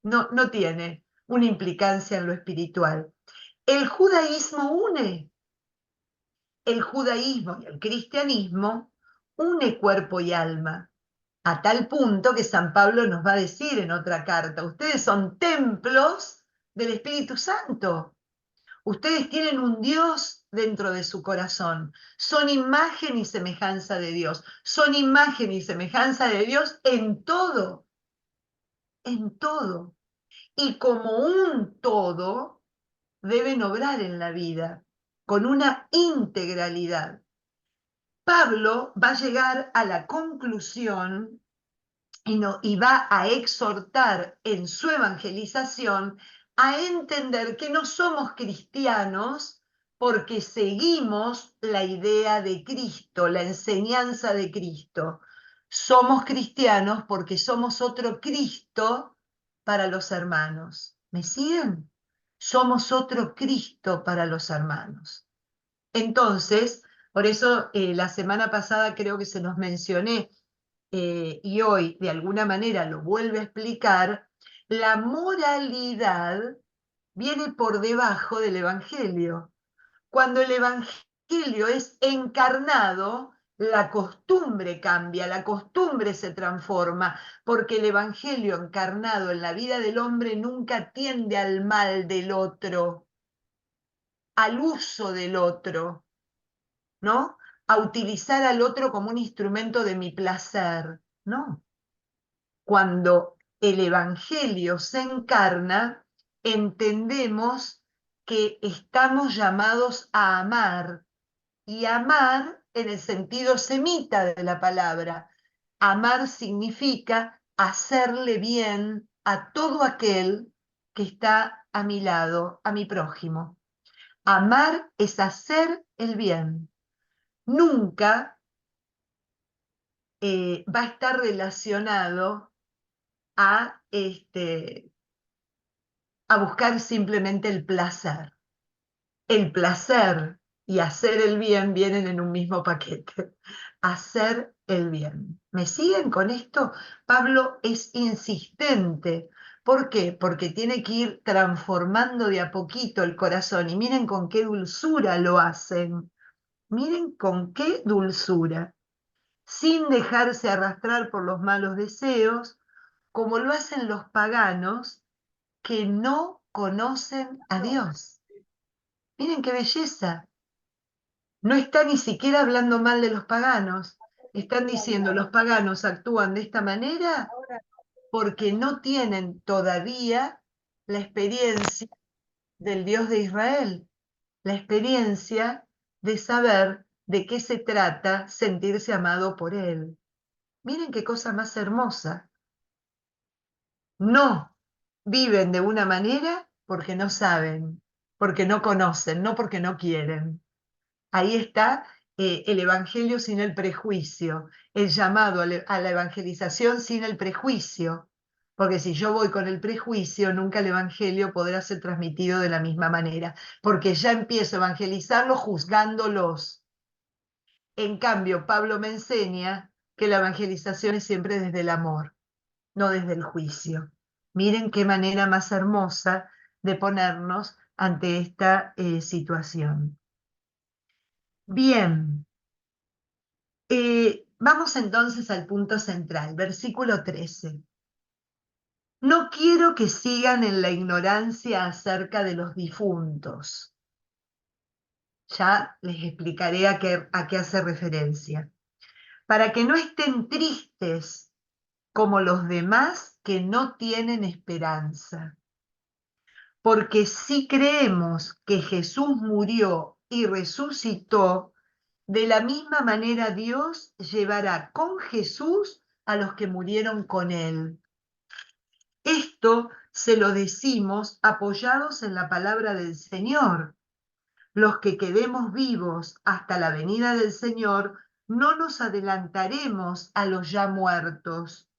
no tiene una implicancia en lo espiritual. El judaísmo une, el judaísmo y el cristianismo une cuerpo y alma, a tal punto que San Pablo nos va a decir en otra carta, ustedes son templos del Espíritu Santo. Ustedes tienen un Dios dentro de su corazón. Son imagen y semejanza de Dios. Son imagen y semejanza de Dios en todo. En todo. Y como un todo, deben obrar en la vida con una integralidad. Pablo va a llegar a la conclusión y va a exhortar en su evangelización a entender que no somos cristianos porque seguimos la idea de Cristo, la enseñanza de Cristo. Somos cristianos porque somos otro Cristo para los hermanos. ¿Me siguen? Somos otro Cristo para los hermanos. Entonces, por eso la semana pasada creo que se nos mencioné y hoy de alguna manera lo vuelve a explicar, la moralidad viene por debajo del Evangelio, Cuando el Evangelio es encarnado, la costumbre cambia, la costumbre se transforma, porque el Evangelio encarnado en la vida del hombre nunca tiende al mal del otro, al uso del otro, ¿no? A utilizar al otro como un instrumento de mi placer, ¿no? Cuando el Evangelio se encarna, entendemos que estamos llamados a amar, y amar en el sentido semita de la palabra. Amar significa hacerle bien a todo aquel que está a mi lado, a mi prójimo. Amar es hacer el bien. Nunca va a estar relacionado a buscar simplemente el placer. El placer y hacer el bien vienen en un mismo paquete. Hacer el bien. ¿Me siguen con esto? Pablo es insistente. ¿Por qué? Porque tiene que ir transformando de a poquito el corazón. Y miren con qué dulzura lo hacen. Miren con qué dulzura. Sin dejarse arrastrar por los malos deseos, como lo hacen los paganos que no conocen a Dios. Miren qué belleza. No está ni siquiera hablando mal de los paganos. Están diciendo los paganos actúan de esta manera porque no tienen todavía la experiencia del Dios de Israel, la experiencia de saber de qué se trata sentirse amado por Él. Miren qué cosa más hermosa. No viven de una manera porque no saben, porque no conocen, no porque no quieren. Ahí está el evangelio sin el prejuicio, el llamado a la evangelización sin el prejuicio, porque si yo voy con el prejuicio, nunca el evangelio podrá ser transmitido de la misma manera, porque ya empiezo a evangelizarlos juzgándolos. En cambio, Pablo me enseña que la evangelización es siempre desde el amor, no desde el juicio. Miren qué manera más hermosa de ponernos ante esta situación. Bien. Vamos entonces al punto central, versículo 13. No quiero que sigan en la ignorancia acerca de los difuntos. Ya les explicaré a qué hace referencia. Para que no estén tristes como los demás que no tienen esperanza. Porque si creemos que Jesús murió y resucitó, de la misma manera Dios llevará con Jesús a los que murieron con él. Esto se lo decimos apoyados en la palabra del Señor. Los que quedemos vivos hasta la venida del Señor, no nos adelantaremos a los ya muertos,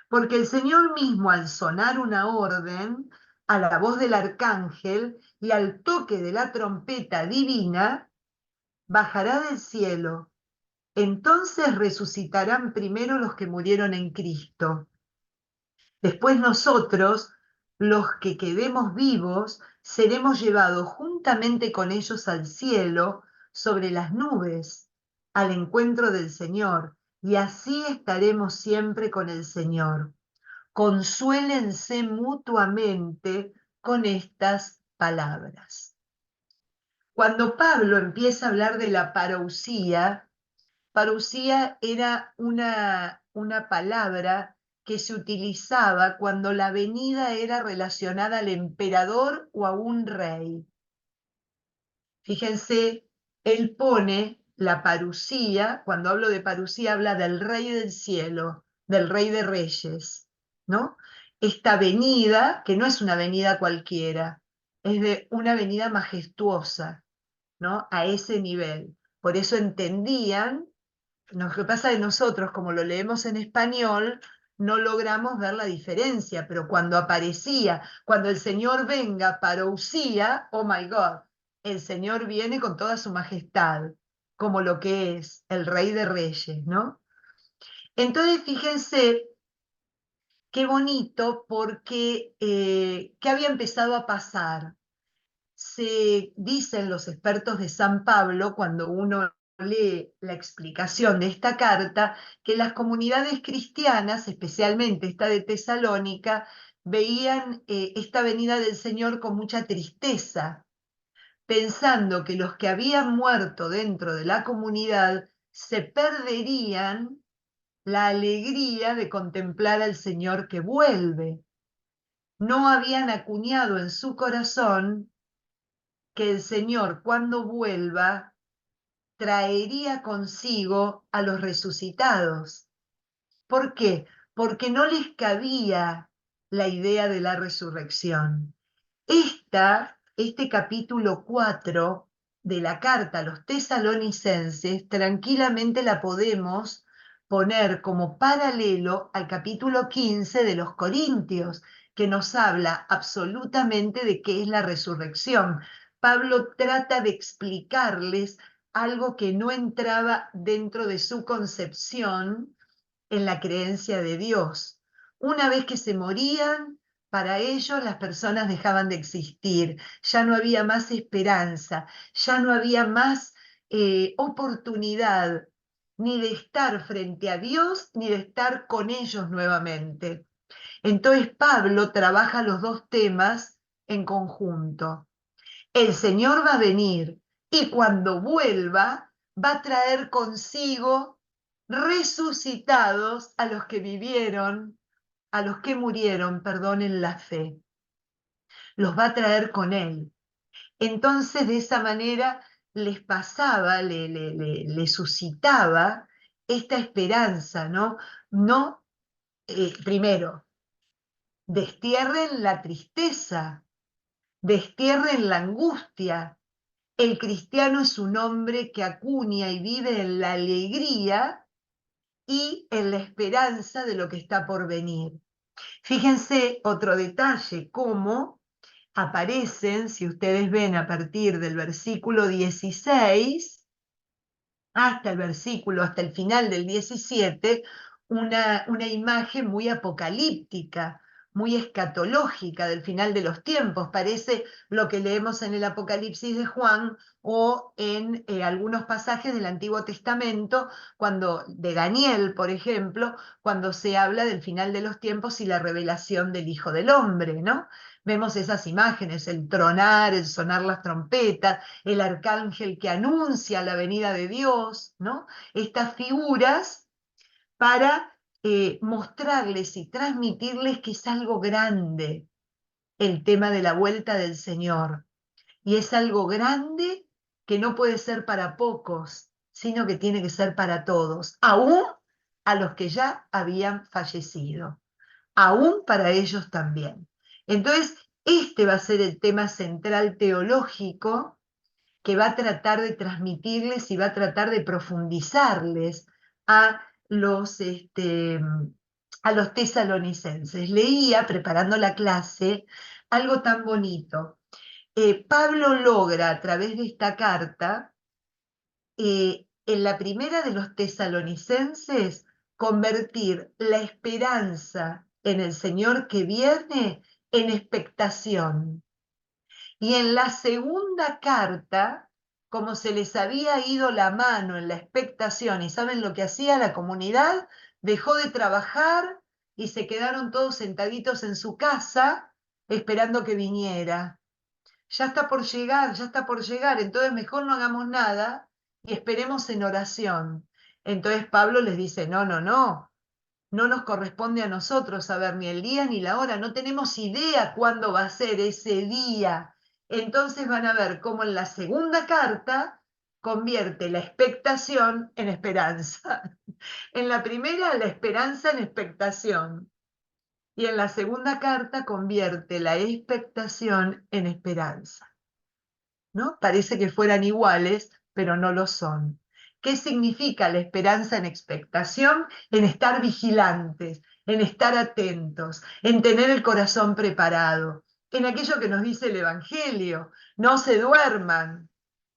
porque el Señor mismo al sonar una orden, a la voz del arcángel y al toque de la trompeta divina, bajará del cielo. Entonces resucitarán primero los que murieron en Cristo. Después nosotros, los que quedemos vivos, seremos llevados juntamente con ellos al cielo, sobre las nubes, al encuentro del Señor, y así estaremos siempre con el Señor. Consuélense mutuamente con estas palabras. Cuando Pablo empieza a hablar de la parousia, parucía era una palabra que se utilizaba cuando la venida era relacionada al emperador o a un rey. Fíjense, él pone la parucía, cuando hablo de parucía, habla del rey del cielo, del rey de reyes, ¿no? Esta venida, que no es una venida cualquiera, es de una venida majestuosa, ¿no? A ese nivel. Por eso entendían. Lo que pasa es que nosotros, como lo leemos en español, no logramos ver la diferencia, pero cuando aparecía, cuando el Señor venga, parousia, oh my God, el Señor viene con toda su majestad, como lo que es el Rey de Reyes, ¿no? Entonces, fíjense qué bonito, porque ¿qué había empezado a pasar? se dicen los expertos de San Pablo, cuando uno lee la explicación de esta carta, que las comunidades cristianas, especialmente esta de Tesalónica, veían esta venida del Señor con mucha tristeza, pensando que los que habían muerto dentro de la comunidad se perderían la alegría de contemplar al Señor que vuelve. No habían acuñado en su corazón que el Señor, cuando vuelva, traería consigo a los resucitados. ¿Por qué? Porque no les cabía la idea de la resurrección. Este capítulo 4 de la carta a los tesalonicenses, tranquilamente la podemos poner como paralelo al capítulo 15 de los Corintios, que nos habla absolutamente de qué es la resurrección. Pablo trata de explicarles algo que no entraba dentro de su concepción en la creencia de Dios. Una vez que se morían, para ellos las personas dejaban de existir, ya no había más esperanza, ya no había más oportunidad ni de estar frente a Dios ni de estar con ellos nuevamente. Entonces Pablo trabaja los dos temas en conjunto. El Señor va a venir y cuando vuelva va a traer consigo resucitados a los que vivieron, a los que murieron, perdón, en la fe. Los va a traer con él. Entonces, de esa manera les pasaba, les suscitaba esta esperanza, ¿no? No, primero, destierren la tristeza, destierren la angustia. El cristiano es un hombre que acuña y vive en la alegría y en la esperanza de lo que está por venir. Fíjense otro detalle, cómo aparecen, si ustedes ven a partir del versículo 16 hasta el final del 17, una imagen muy apocalíptica, muy escatológica del final de los tiempos. Parece lo que leemos en el Apocalipsis de Juan o en algunos pasajes del Antiguo Testamento, de Daniel, por ejemplo, cuando se habla del final de los tiempos y la revelación del Hijo del Hombre, ¿no? Vemos esas imágenes, el tronar, el sonar las trompetas, el arcángel que anuncia la venida de Dios, ¿no? Estas figuras para mostrarles y transmitirles que es algo grande el tema de la vuelta del Señor. Y es algo grande que no puede ser para pocos, sino que tiene que ser para todos, aún a los que ya habían fallecido, aún para ellos también. Entonces, este va a ser el tema central teológico que va a tratar de transmitirles y va a tratar de profundizarles a a los tesalonicenses. Leía, preparando la clase, algo tan bonito. Pablo logra a través de esta carta, en la primera de los tesalonicenses, convertir la esperanza en el Señor que viene en expectación. Y en la segunda carta, como se les había ido la mano en la expectación, y saben lo que hacía la comunidad, dejó de trabajar y se quedaron todos sentaditos en su casa esperando que viniera. Ya está por llegar, ya está por llegar, entonces mejor no hagamos nada y esperemos en oración. Entonces Pablo les dice, no, no, no, no nos corresponde a nosotros saber ni el día ni la hora, no tenemos idea cuándo va a ser ese día. Entonces van a ver cómo en la segunda carta convierte la expectación en esperanza. En la primera, la esperanza en expectación. Y en la segunda carta convierte la expectación en esperanza. ¿No? Parece que fueran iguales, pero no lo son. ¿Qué significa la esperanza en expectación? En estar vigilantes, en estar atentos, en tener el corazón preparado, en aquello que nos dice el Evangelio, no se duerman,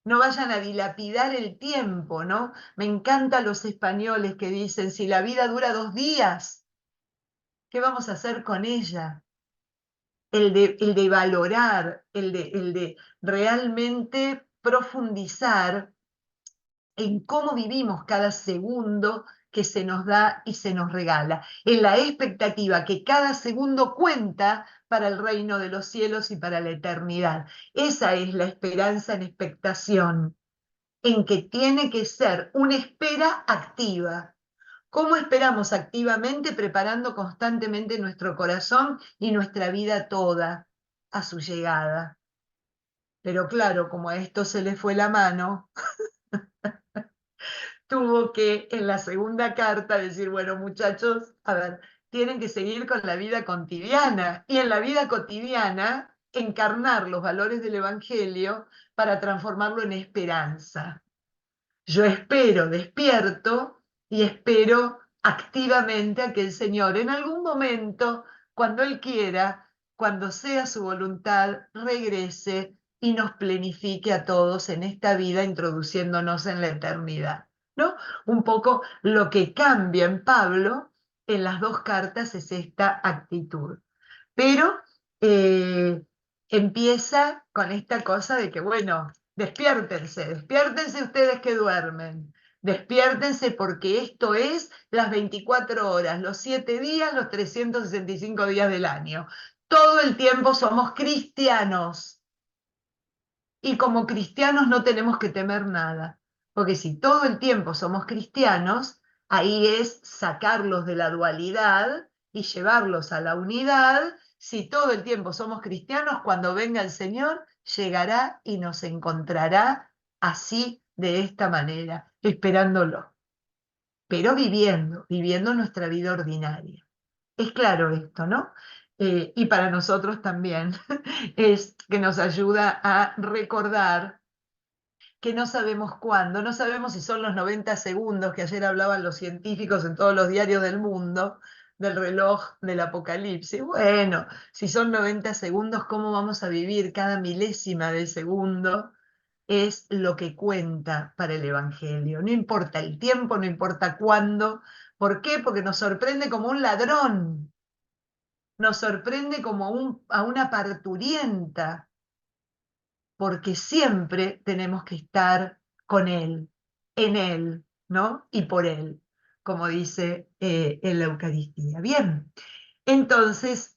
no vayan a dilapidar el tiempo, ¿no? Me encantan los españoles que dicen, si la vida dura 2 días, ¿qué vamos a hacer con ella? el de valorar, el de realmente profundizar en cómo vivimos cada segundo que se nos da y se nos regala, en la expectativa que cada segundo cuenta para el reino de los cielos y para la eternidad. Esa es la esperanza en expectación, en que tiene que ser una espera activa. ¿Cómo esperamos activamente? Preparando constantemente nuestro corazón y nuestra vida toda a su llegada. Pero claro, como a esto se le fue la mano, tuvo que en la segunda carta decir, bueno, muchachos, a ver, tienen que seguir con la vida cotidiana y en la vida cotidiana encarnar los valores del Evangelio para transformarlo en esperanza. Yo espero, despierto y espero activamente a que el Señor en algún momento, cuando Él quiera, cuando sea su voluntad, regrese y nos plenifique a todos en esta vida, introduciéndonos en la eternidad, ¿no? Un poco lo que cambia en Pablo en las dos cartas es esta actitud. Pero eh, empieza con esta cosa de que, bueno, despiértense ustedes que duermen, despiértense porque esto es las 24 horas, los 7 días, los 365 días del año. Todo el tiempo somos cristianos y como cristianos no tenemos que temer nada, porque si todo el tiempo somos cristianos, ahí es sacarlos de la dualidad y llevarlos a la unidad. Si todo el tiempo somos cristianos, cuando venga el Señor, llegará y nos encontrará así, de esta manera, esperándolo, pero viviendo nuestra vida ordinaria. Es claro esto, ¿no? Y para nosotros también es que nos ayuda a recordar que no sabemos cuándo, no sabemos si son los 90 segundos que ayer hablaban los científicos en todos los diarios del mundo, del reloj del apocalipsis. Bueno, si son 90 segundos, ¿cómo vamos a vivir cada milésima de segundo? Es lo que cuenta para el Evangelio. No importa el tiempo, no importa cuándo. ¿Por qué? Porque nos sorprende como un ladrón, nos sorprende como a una parturienta, porque siempre tenemos que estar con Él, en Él, ¿no? Y por Él, como dice en la Eucaristía. Bien, entonces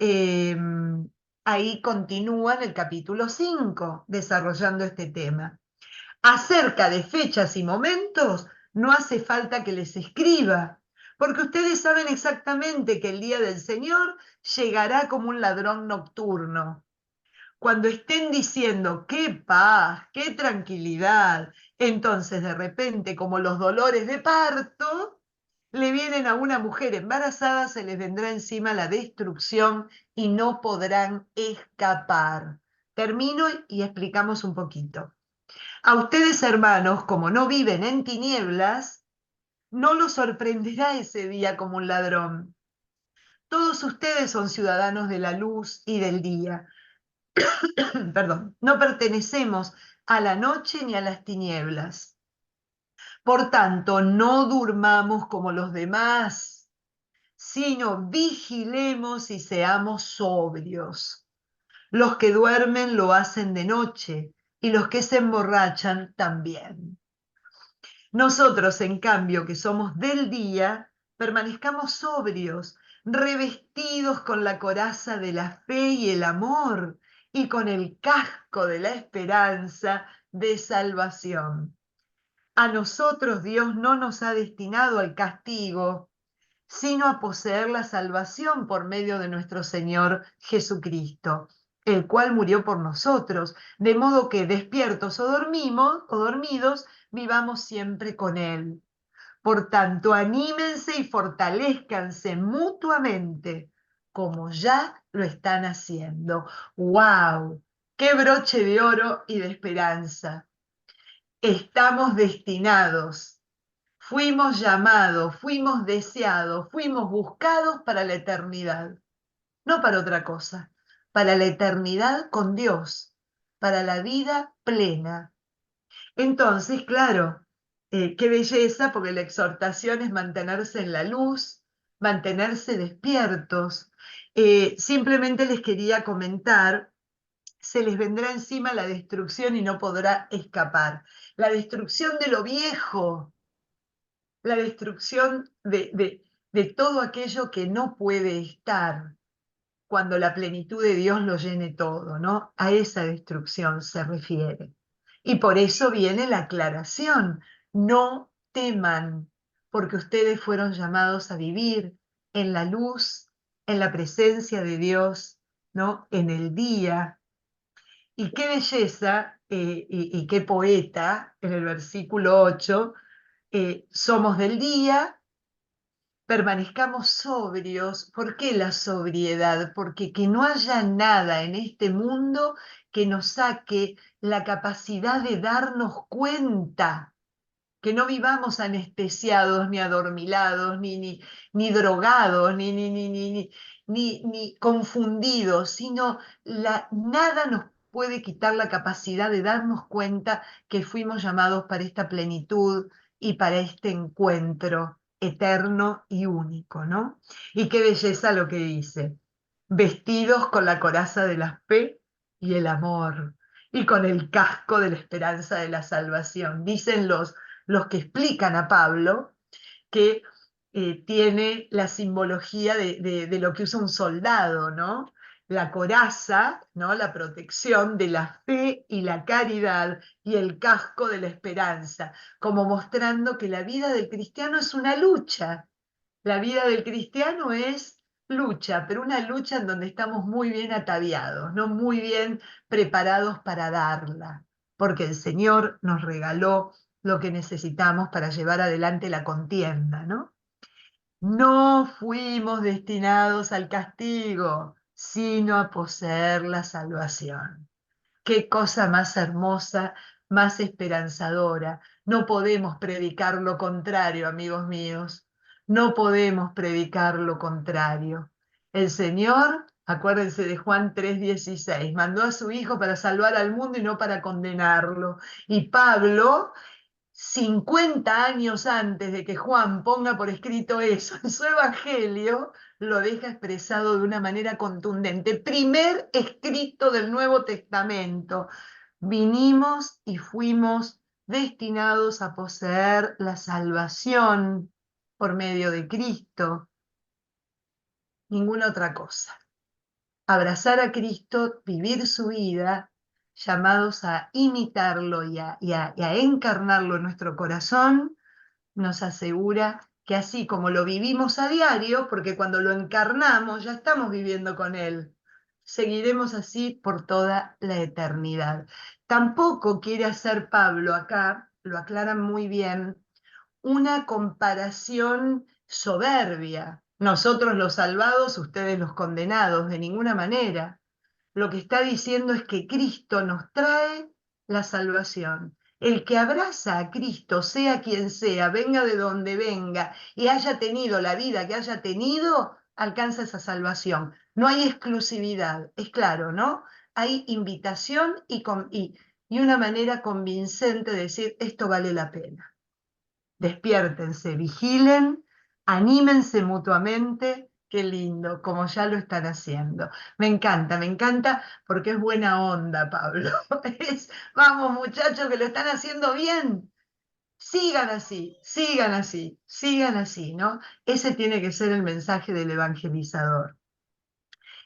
ahí continúa en el capítulo 5 desarrollando este tema. Acerca de fechas y momentos, no hace falta que les escriba, porque ustedes saben exactamente que el día del Señor llegará como un ladrón nocturno. Cuando estén diciendo qué paz, qué tranquilidad, entonces de repente, como los dolores de parto, le vienen a una mujer embarazada, se les vendrá encima la destrucción y no podrán escapar. Termino y explicamos un poquito. A ustedes, hermanos, como no viven en tinieblas, no los sorprenderá ese día como un ladrón. Todos ustedes son ciudadanos de la luz y del día. Perdón, no pertenecemos a la noche ni a las tinieblas. Por tanto, no durmamos como los demás, sino vigilemos y seamos sobrios. Los que duermen lo hacen de noche y los que se emborrachan también. Nosotros, en cambio, que somos del día, permanezcamos sobrios, revestidos con la coraza de la fe y el amor, y con el casco de la esperanza de salvación. A nosotros Dios no nos ha destinado al castigo, sino a poseer la salvación por medio de nuestro Señor Jesucristo, el cual murió por nosotros, de modo que despiertos o dormidos, vivamos siempre con Él. Por tanto, anímense y fortalézcanse mutuamente, como ya lo están haciendo. ¡Wow! ¡Qué broche de oro y de esperanza! Estamos destinados. Fuimos llamados, fuimos deseados, fuimos buscados para la eternidad, no para otra cosa, para la eternidad con Dios, para la vida plena. Entonces, claro, qué belleza, porque la exhortación es mantenerse en la luz, mantenerse despiertos, Simplemente les quería comentar, se les vendrá encima la destrucción y no podrá escapar. La destrucción de lo viejo, la destrucción de todo aquello que no puede estar cuando la plenitud de Dios lo llene todo, ¿no? A esa destrucción se refiere. Y por eso viene la aclaración, no teman, porque ustedes fueron llamados a vivir en la luz, en la presencia de Dios, ¿no? En el día. Y qué belleza y qué poeta en el versículo 8, somos del día, permanezcamos sobrios. ¿Por qué la sobriedad? Porque que no haya nada en este mundo que nos saque la capacidad de darnos cuenta, que no vivamos anestesiados, ni adormilados, ni drogados, ni confundidos, sino nada nos puede quitar la capacidad de darnos cuenta que fuimos llamados para esta plenitud y para este encuentro eterno y único, ¿no? Y qué belleza lo que dice, vestidos con la coraza de la fe y el amor, y con el casco de la esperanza de la salvación. Dicen los que explican a Pablo que tiene la simbología de lo que usa un soldado, ¿no? La coraza, ¿no? La protección de la fe y la caridad y el casco de la esperanza, como mostrando que la vida del cristiano es una lucha. La vida del cristiano es lucha, pero una lucha en donde estamos muy bien ataviados, ¿no? Muy bien preparados para darla, porque el Señor nos regaló lo que necesitamos para llevar adelante la contienda, ¿no? No fuimos destinados al castigo, sino a poseer la salvación. Qué cosa más hermosa, más esperanzadora. No podemos predicar lo contrario, amigos míos. No podemos predicar lo contrario. El Señor, acuérdense de Juan 3:16, mandó a su Hijo para salvar al mundo y no para condenarlo. Y Pablo 50 años antes de que Juan ponga por escrito eso en su evangelio, lo deja expresado de una manera contundente. Primer escrito del Nuevo Testamento. Vinimos y fuimos destinados a poseer la salvación por medio de Cristo, ninguna otra cosa. Abrazar a Cristo, vivir su vida, llamados a imitarlo y a encarnarlo en nuestro corazón, nos asegura que así como lo vivimos a diario, porque cuando lo encarnamos ya estamos viviendo con Él, seguiremos así por toda la eternidad. Tampoco quiere hacer Pablo acá, lo aclaran muy bien, una comparación soberbia. Nosotros los salvados, ustedes los condenados, de ninguna manera. Lo que está diciendo es que Cristo nos trae la salvación. El que abraza a Cristo, sea quien sea, venga de donde venga y haya tenido la vida que haya tenido, alcanza esa salvación. No hay exclusividad, es claro, ¿no? Hay invitación y una manera convincente de decir, esto vale la pena. Despiértense, vigilen, anímense mutuamente, qué lindo, como ya lo están haciendo. Me encanta porque es buena onda, Pablo. Vamos, muchachos, que lo están haciendo bien. Sigan así, sigan así, sigan así, ¿no? Ese tiene que ser el mensaje del evangelizador.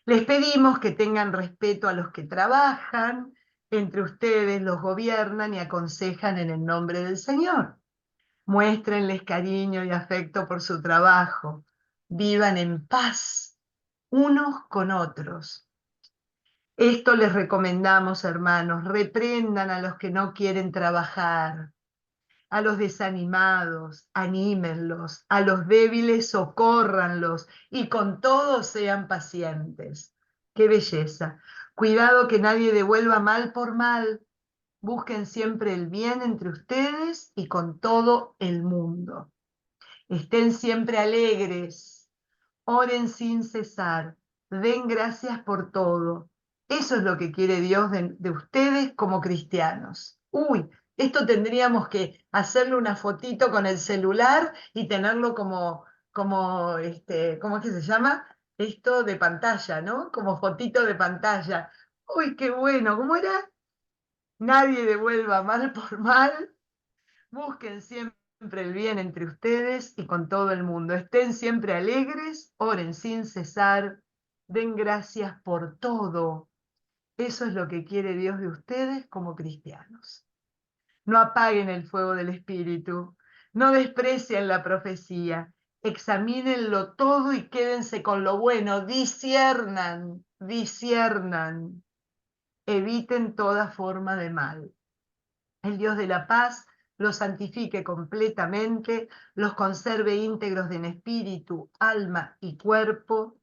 Les pedimos que tengan respeto a los que trabajan, entre ustedes los gobiernan y aconsejan en el nombre del Señor. Muéstrenles cariño y afecto por su trabajo. Vivan en paz unos con otros. Esto les recomendamos, hermanos. Reprendan a los que no quieren trabajar, a los desanimados, anímenlos, a los débiles, socórranlos y con todos sean pacientes. ¡Qué belleza! Cuidado que nadie devuelva mal por mal. Busquen siempre el bien entre ustedes y con todo el mundo. Estén siempre alegres, oren sin cesar, den gracias por todo. Eso es lo que quiere Dios de ustedes como cristianos. Uy, esto tendríamos que hacerle una fotito con el celular y tenerlo ¿cómo es que se llama? esto de pantalla, ¿no? Como fotito de pantalla. Uy, qué bueno, ¿cómo era? Nadie devuelva mal por mal. Busquen siempre el bien entre ustedes y con todo el mundo. Estén siempre alegres, oren sin cesar, den gracias por todo. Eso es lo que quiere Dios de ustedes como cristianos. No apaguen el fuego del Espíritu, no desprecien la profecía, examínenlo todo y quédense con lo bueno, disciernan, disciernan, eviten toda forma de mal. El Dios de la paz los santifique completamente, los conserve íntegros en espíritu, alma y cuerpo,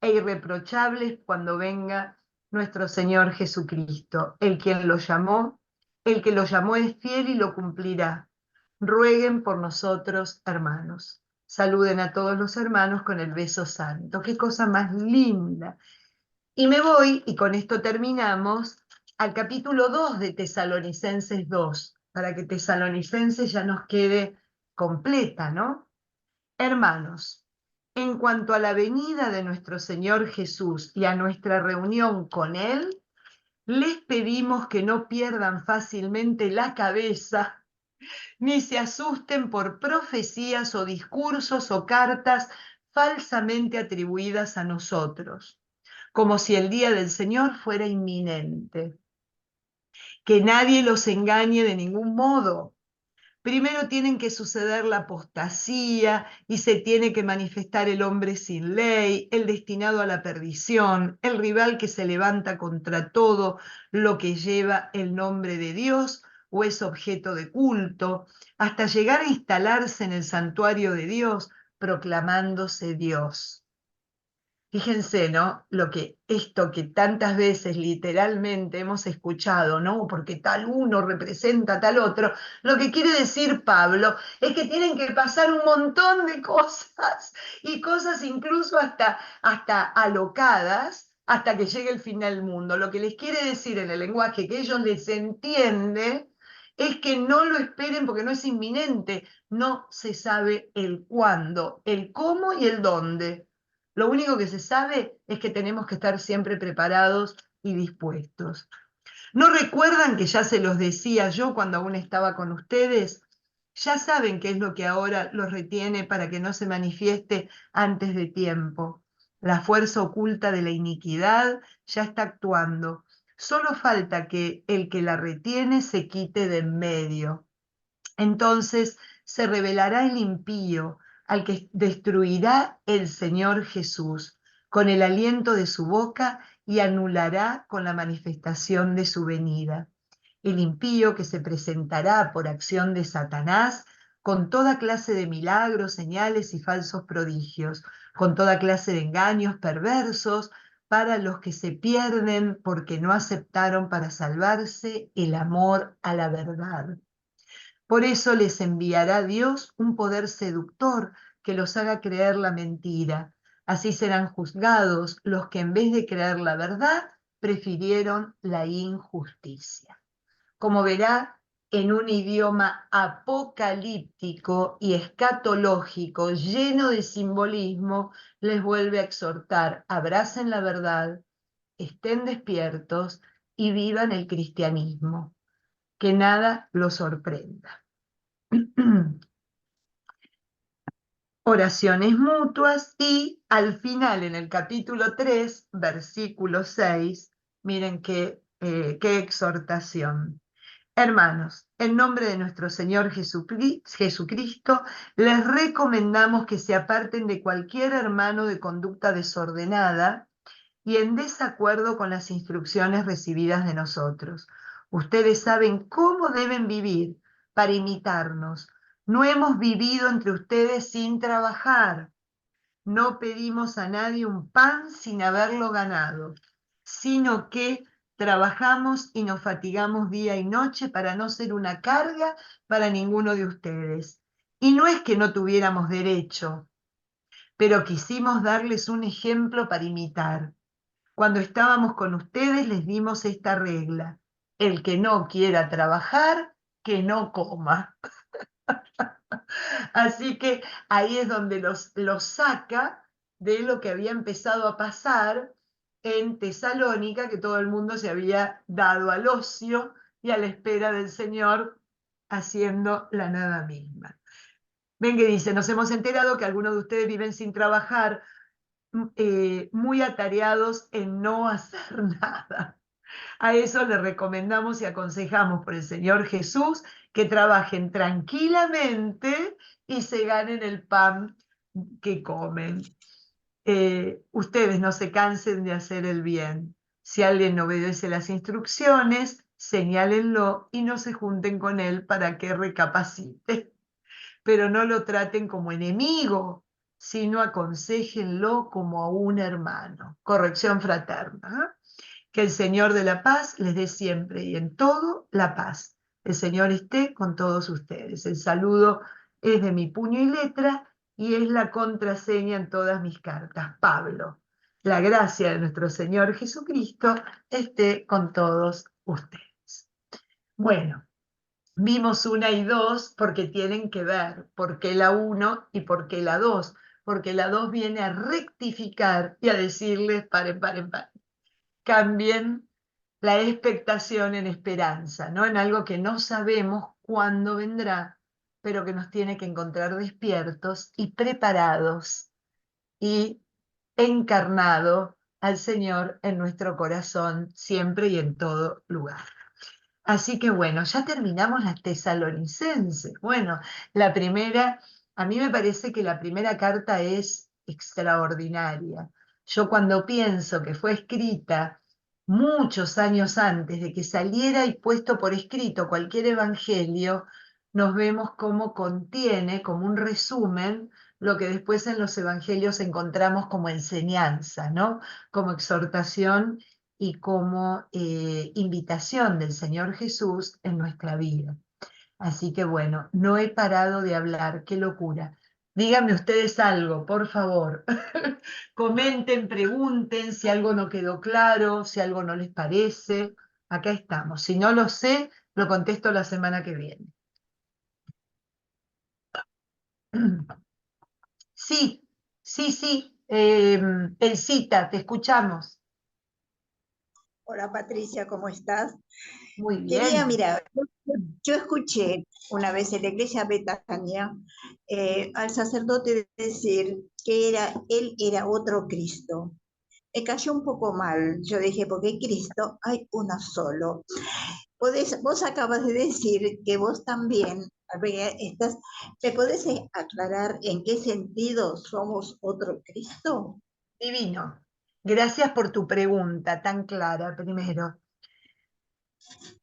e irreprochables cuando venga nuestro Señor Jesucristo, el quien lo llamó, el que lo llamó es fiel y lo cumplirá. Rueguen por nosotros, hermanos. Saluden a todos los hermanos con el beso santo. Qué cosa más linda. Y me voy, y con esto terminamos, al capítulo 2 de Tesalonicenses 2, para que Tesalonicenses ya nos quede completa, ¿no? Hermanos, en cuanto a la venida de nuestro Señor Jesús y a nuestra reunión con Él, les pedimos que no pierdan fácilmente la cabeza, ni se asusten por profecías o discursos o cartas falsamente atribuidas a nosotros, como si el día del Señor fuera inminente. Que nadie los engañe de ningún modo. Primero tienen que suceder la apostasía y se tiene que manifestar el hombre sin ley, el destinado a la perdición, el rival que se levanta contra todo lo que lleva el nombre de Dios o es objeto de culto, hasta llegar a instalarse en el santuario de Dios proclamándose Dios. Fíjense, ¿no? Esto que tantas veces literalmente hemos escuchado, ¿no? Porque tal uno representa tal otro. Lo que quiere decir Pablo es que tienen que pasar un montón de cosas y cosas incluso hasta alocadas hasta que llegue el fin del mundo. Lo que les quiere decir en el lenguaje que ellos les entiende es que no lo esperen porque no es inminente. No se sabe el cuándo, el cómo y el dónde. Lo único que se sabe es que tenemos que estar siempre preparados y dispuestos. ¿No recuerdan que ya se los decía yo cuando aún estaba con ustedes? Ya saben qué es lo que ahora los retiene para que no se manifieste antes de tiempo. La fuerza oculta de la iniquidad ya está actuando. Solo falta que el que la retiene se quite de en medio. Entonces se revelará el impío, al que destruirá el Señor Jesús con el aliento de su boca y anulará con la manifestación de su venida. El impío que se presentará por acción de Satanás con toda clase de milagros, señales y falsos prodigios, con toda clase de engaños perversos para los que se pierden porque no aceptaron para salvarse el amor a la verdad. Por eso les enviará Dios un poder seductor que los haga creer la mentira. Así serán juzgados los que en vez de creer la verdad, prefirieron la injusticia. Como verá, en un idioma apocalíptico y escatológico lleno de simbolismo, les vuelve a exhortar: abracen la verdad, estén despiertos y vivan el cristianismo. Que nada los sorprenda. Oraciones mutuas y al final, en el capítulo 3, versículo 6, miren qué exhortación. Hermanos, en nombre de nuestro Señor Jesucristo, les recomendamos que se aparten de cualquier hermano de conducta desordenada y en desacuerdo con las instrucciones recibidas de nosotros. Ustedes saben cómo deben vivir para imitarnos. No hemos vivido entre ustedes sin trabajar. No pedimos a nadie un pan sin haberlo ganado, sino que trabajamos y nos fatigamos día y noche para no ser una carga para ninguno de ustedes. Y no es que no tuviéramos derecho, pero quisimos darles un ejemplo para imitar. Cuando estábamos con ustedes les dimos esta regla: el que no quiera trabajar, que no coma. Así que ahí es donde los saca de lo que había empezado a pasar en Tesalónica, que todo el mundo se había dado al ocio y a la espera del Señor, haciendo la nada misma. Ven que dice, nos hemos enterado que algunos de ustedes viven sin trabajar, muy atareados en no hacer nada. A eso le recomendamos y aconsejamos por el Señor Jesús que trabajen tranquilamente y se ganen el pan que comen. Ustedes no se cansen de hacer el bien. Si alguien no obedece las instrucciones, señálenlo y no se junten con él para que recapacite. Pero no lo traten como enemigo, sino aconséjenlo como a un hermano. Corrección fraterna. Que el Señor de la paz les dé siempre y en todo la paz. El Señor esté con todos ustedes. El saludo es de mi puño y letra y es la contraseña en todas mis cartas. Pablo. La gracia de nuestro Señor Jesucristo esté con todos ustedes. Bueno, vimos una y dos porque tienen que ver por qué la uno y por qué la dos. Porque la dos viene a rectificar y a decirles, paren, paren, paren. Cambien la expectación en esperanza, ¿no? En algo que no sabemos cuándo vendrá, pero que nos tiene que encontrar despiertos y preparados y encarnado al Señor en nuestro corazón siempre y en todo lugar. Así que bueno, ya terminamos las tesalonicenses. Bueno, la primera, a mí me parece que la primera carta es extraordinaria. Yo cuando pienso que fue escrita muchos años antes de que saliera y puesto por escrito cualquier evangelio, nos vemos cómo contiene, como un resumen, lo que después en los evangelios encontramos como enseñanza, ¿no? Como exhortación y como invitación del Señor Jesús en nuestra vida. Así que bueno, no he parado de hablar, qué locura. Díganme ustedes algo, por favor. Comenten, pregunten si algo no quedó claro, si algo no les parece. Acá estamos. Si no lo sé, lo contesto la semana que viene. Sí, sí, sí. Elcita, te escuchamos. Hola Patricia, ¿cómo estás? Muy Quería, bien. mira, yo escuché una vez en la iglesia Betania al sacerdote decir que él era otro Cristo. Me cayó un poco mal. Yo dije, porque Cristo hay uno solo. Vos acabas de decir que vos también estás. ¿Me podés aclarar en qué sentido somos otro Cristo? Divino. Gracias por tu pregunta tan clara, primero.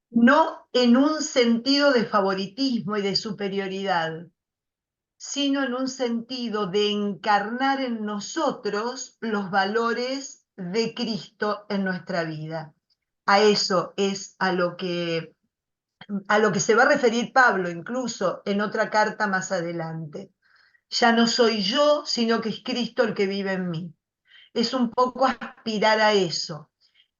No en un sentido de favoritismo y de superioridad, sino en un sentido de encarnar en nosotros los valores de Cristo en nuestra vida. A eso es a lo que se va a referir Pablo, incluso en otra carta más adelante. Ya no soy yo, sino que es Cristo el que vive en mí. Es un poco aspirar a eso.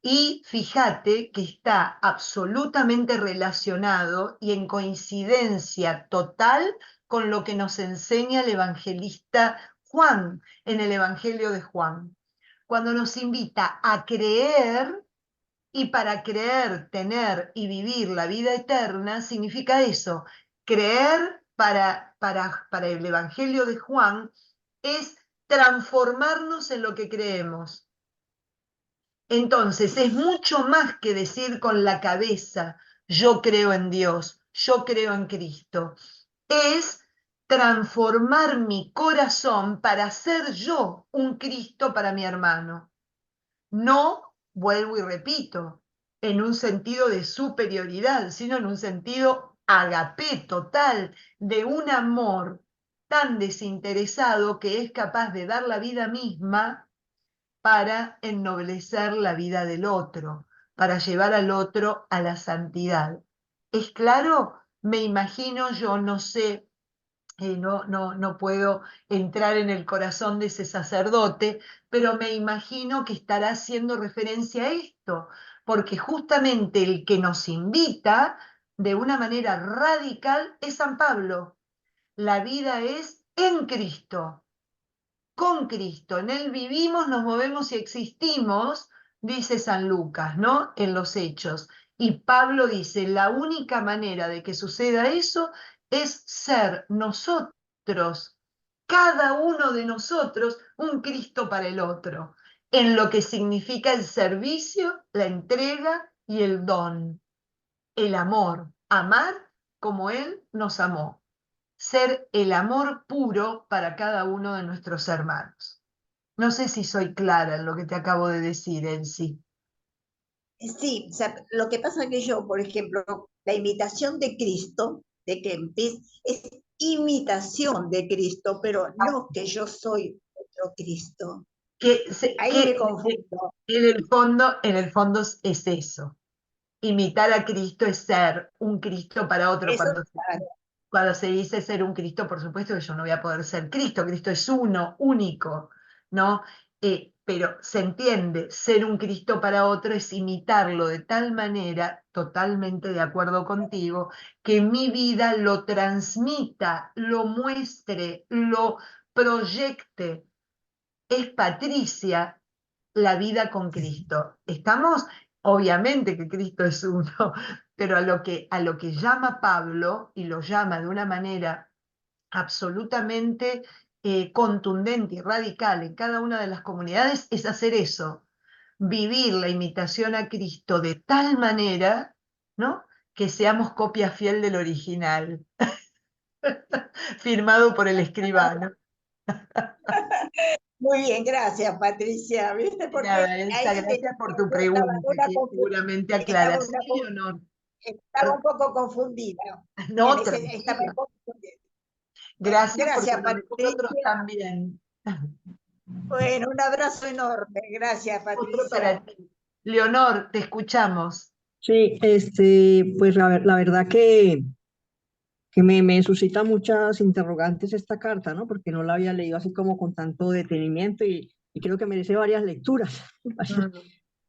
Y fíjate que está absolutamente relacionado y en coincidencia total con lo que nos enseña el evangelista Juan en el Evangelio de Juan, cuando nos invita a creer, y para creer, tener y vivir la vida eterna significa eso. Creer para el Evangelio de Juan es transformarnos en lo que creemos. Entonces, es mucho más que decir con la cabeza, yo creo en Dios, yo creo en Cristo. Es transformar mi corazón para ser yo un Cristo para mi hermano. No, vuelvo y repito, en un sentido de superioridad, sino en un sentido agapé total, de un amor tan desinteresado que es capaz de dar la vida misma para ennoblecer la vida del otro, para llevar al otro a la santidad. ¿Es claro? Me imagino, yo no sé, no puedo entrar en el corazón de ese sacerdote, pero me imagino que estará haciendo referencia a esto, porque justamente el que nos invita de una manera radical es San Pablo. La vida es en Cristo. con Cristo, en Él vivimos, nos movemos y existimos, dice San Lucas, ¿no? En los Hechos. Y Pablo dice, la única manera de que suceda eso es ser nosotros, cada uno de nosotros, un Cristo para el otro, en lo que significa el servicio, la entrega y el don, el amor, amar como Él nos amó, ser el amor puro para cada uno de nuestros hermanos. No sé si soy clara en lo que te acabo de decir, Elsie. Sí, o sea, lo que pasa es que yo, por ejemplo, la imitación de Cristo, de Kempis, es imitación de Cristo, pero no que yo soy otro Cristo. Ahí me confundo. En el fondo es eso. Imitar a Cristo es ser un Cristo para otro. Eso es claro. Cuando se dice ser un Cristo, por supuesto que yo no voy a poder ser Cristo. Cristo es uno, único, ¿no? Pero se entiende, ser un Cristo para otro es imitarlo de tal manera, totalmente de acuerdo contigo, que mi vida lo transmita, lo muestre, lo proyecte. Es Patricia la vida con Cristo. ¿Estamos? Obviamente que Cristo es uno, pero a lo que llama Pablo, y lo llama de una manera absolutamente contundente y radical en cada una de las comunidades, es hacer eso, vivir la imitación a Cristo de tal manera, ¿no? Que seamos copia fiel del original, firmado por el escribano. Muy bien, gracias, Patricia. ¿Viste? Porque Nada, Elsa, ahí gracias por tu estaba, pregunta, que seguramente estaba aclara. Sí, una, Leonor. estaba un poco confundida. No, Estaba un tranquila. poco confundida. Gracias porque Gracias, a lo mejor otros Patricia. también. Bueno, un abrazo enorme. Gracias, Otro Patricia. para ti. Leonor, te escuchamos. Sí, pues la verdad que me suscita muchas interrogantes esta carta, ¿no? Porque no la había leído así como con tanto detenimiento y creo que merece varias lecturas. Mm,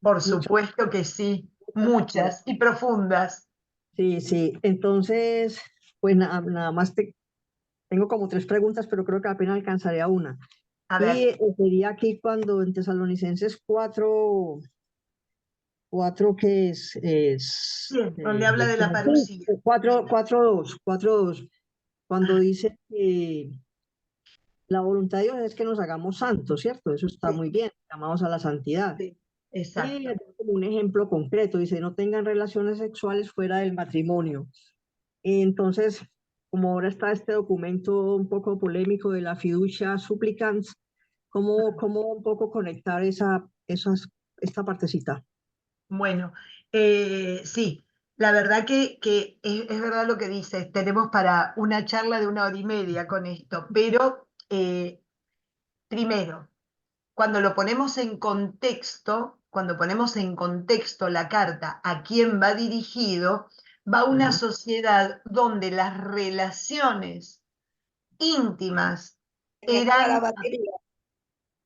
Por Muchas, supuesto que sí, muchas, muchas. muchas y profundas. Sí, sí. Entonces, pues nada más tengo como tres preguntas, pero creo que apenas alcanzaré a una. A Y ver, sería aquí cuando en Tesalonicenses 4 que bien, donde habla de la sí, parucía. 4:2, cuando Ah, dice que la voluntad de Dios es que nos hagamos santos, ¿cierto? Eso está sí, muy bien, llamamos a la santidad. sí, Y exacto. da como un ejemplo concreto, dice, no tengan relaciones sexuales fuera del matrimonio. Entonces, como ahora está este documento un poco polémico de la fiducia supplicans, ¿cómo un poco conectar esta partecita? Bueno, sí, la verdad que es verdad lo que dices, tenemos para una charla de 1 hora y media con esto, pero primero, cuando ponemos en contexto la carta a quién va dirigido, va a una Ajá. sociedad donde las relaciones íntimas Se me acaba la eran, batería.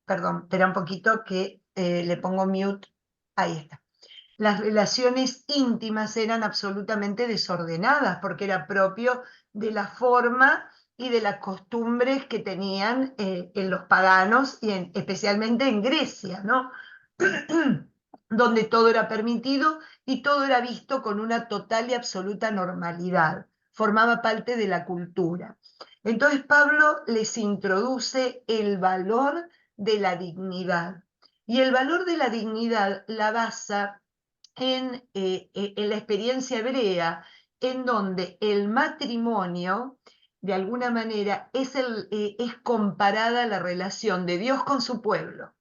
perdón, espera un poquito que le pongo mute, ahí está. Las relaciones íntimas eran absolutamente desordenadas porque era propio de la forma y de las costumbres que tenían en los paganos y especialmente en Grecia, ¿no? Donde todo era permitido y todo era visto con una total y absoluta normalidad. Formaba parte de la cultura. Entonces Pablo les introduce el valor de la dignidad. Y el valor de la dignidad la basa en la experiencia hebrea, en donde el matrimonio, de alguna manera, es comparada a la relación de Dios con su pueblo.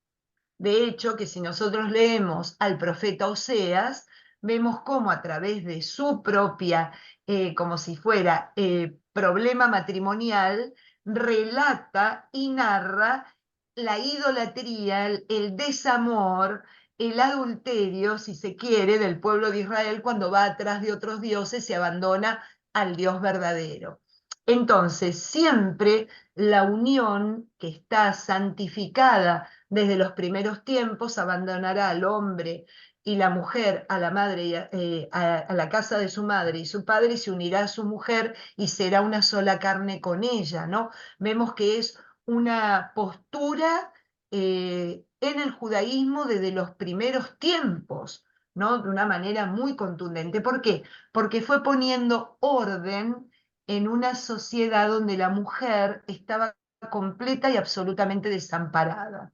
De hecho, que si nosotros leemos al profeta Oseas, vemos cómo a través de su propia, como si fuera problema matrimonial, relata y narra la idolatría, el desamor, el adulterio, si se quiere, del pueblo de Israel cuando va atrás de otros dioses y abandona al Dios verdadero. Entonces, siempre la unión que está santificada desde los primeros tiempos, abandonará al hombre y la mujer a la madre, a la casa de su madre y su padre, y se unirá a su mujer y será una sola carne con ella, ¿no? Vemos que es una postura en el judaísmo desde los primeros tiempos, ¿no? De una manera muy contundente. ¿Por qué? Porque fue poniendo orden en una sociedad donde la mujer estaba completa y absolutamente desamparada.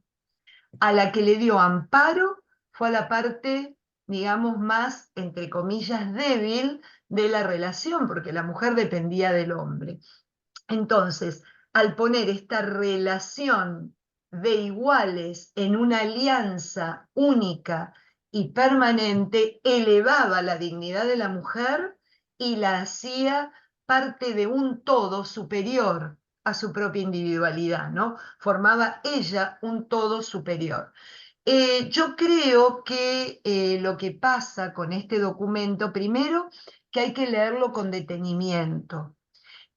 A la que le dio amparo fue a la parte, digamos, más, entre comillas, débil de la relación, porque la mujer dependía del hombre. Entonces, al poner esta relación de iguales en una alianza única y permanente, elevaba la dignidad de la mujer y la hacía parte de un todo superior a su propia individualidad, ¿no? Formaba ella un todo superior. Yo creo que lo que pasa con este documento, primero, que hay que leerlo con detenimiento.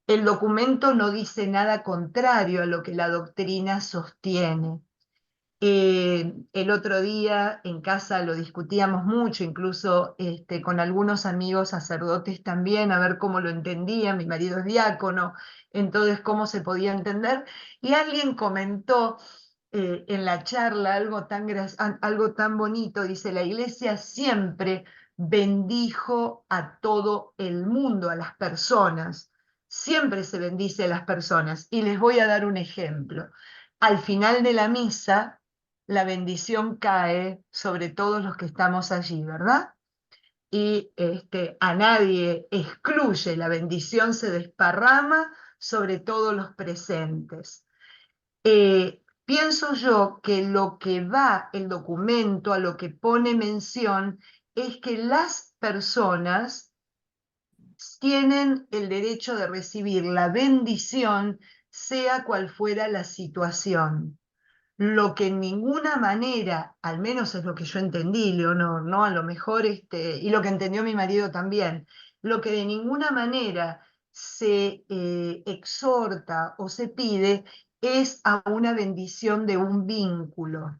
El documento no dice nada contrario a lo que la doctrina sostiene. El otro día en casa lo discutíamos mucho, incluso con algunos amigos sacerdotes también, a ver cómo lo entendían. Mi marido es diácono, entonces cómo se podía entender. Y alguien comentó en la charla algo tan bonito, dice: la Iglesia siempre bendijo a todo el mundo, a las personas. Siempre se bendice a las personas. Y les voy a dar un ejemplo. Al final de la misa, la bendición cae sobre todos los que estamos allí, ¿verdad? Y a nadie excluye, la bendición se desparrama sobre todos los presentes. Pienso yo que lo que va el documento, a lo que pone mención, es que las personas tienen el derecho de recibir la bendición, sea cual fuera la situación. Lo que en ninguna manera, al menos es lo que yo entendí, Leonor, ¿no? A lo mejor, y lo que entendió mi marido también, lo que de ninguna manera se exhorta o se pide es a una bendición de un vínculo,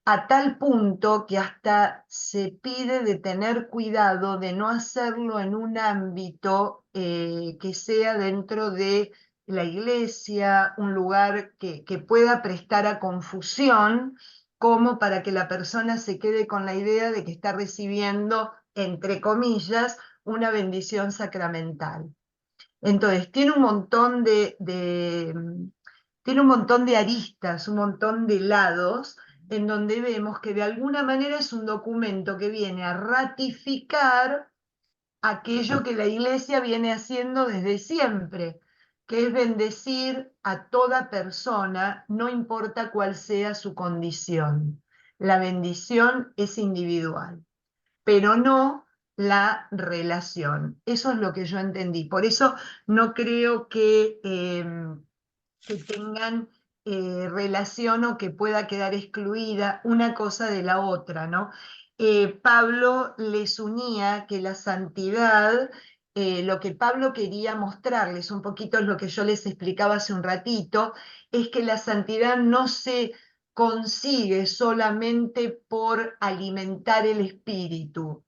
a tal punto que hasta se pide de tener cuidado de no hacerlo en un ámbito que sea dentro de la iglesia, un lugar que pueda prestar a confusión, como para que la persona se quede con la idea de que está recibiendo, entre comillas, una bendición sacramental. Entonces, tiene un montón de aristas, un montón de lados, en donde vemos que de alguna manera es un documento que viene a ratificar aquello que la Iglesia viene haciendo desde siempre, que es bendecir a toda persona, no importa cuál sea su condición. La bendición es individual, pero no la relación. Eso es lo que yo entendí. Por eso no creo que tengan relación o que pueda quedar excluida una cosa de la otra, ¿no? Pablo les unía que la santidad, lo que Pablo quería mostrarles, un poquito es lo que yo les explicaba hace un ratito, es que la santidad no se consigue solamente por alimentar el espíritu,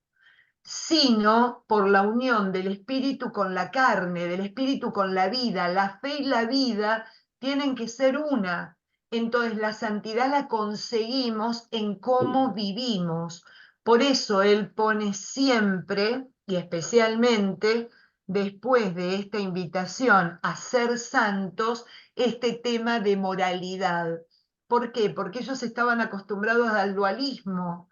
sino por la unión del espíritu con la carne, del espíritu con la vida. La fe y la vida tienen que ser una. Entonces la santidad la conseguimos en cómo vivimos. Por eso él pone siempre, y especialmente después de esta invitación a ser santos, este tema de moralidad. ¿Por qué? Porque ellos estaban acostumbrados al dualismo,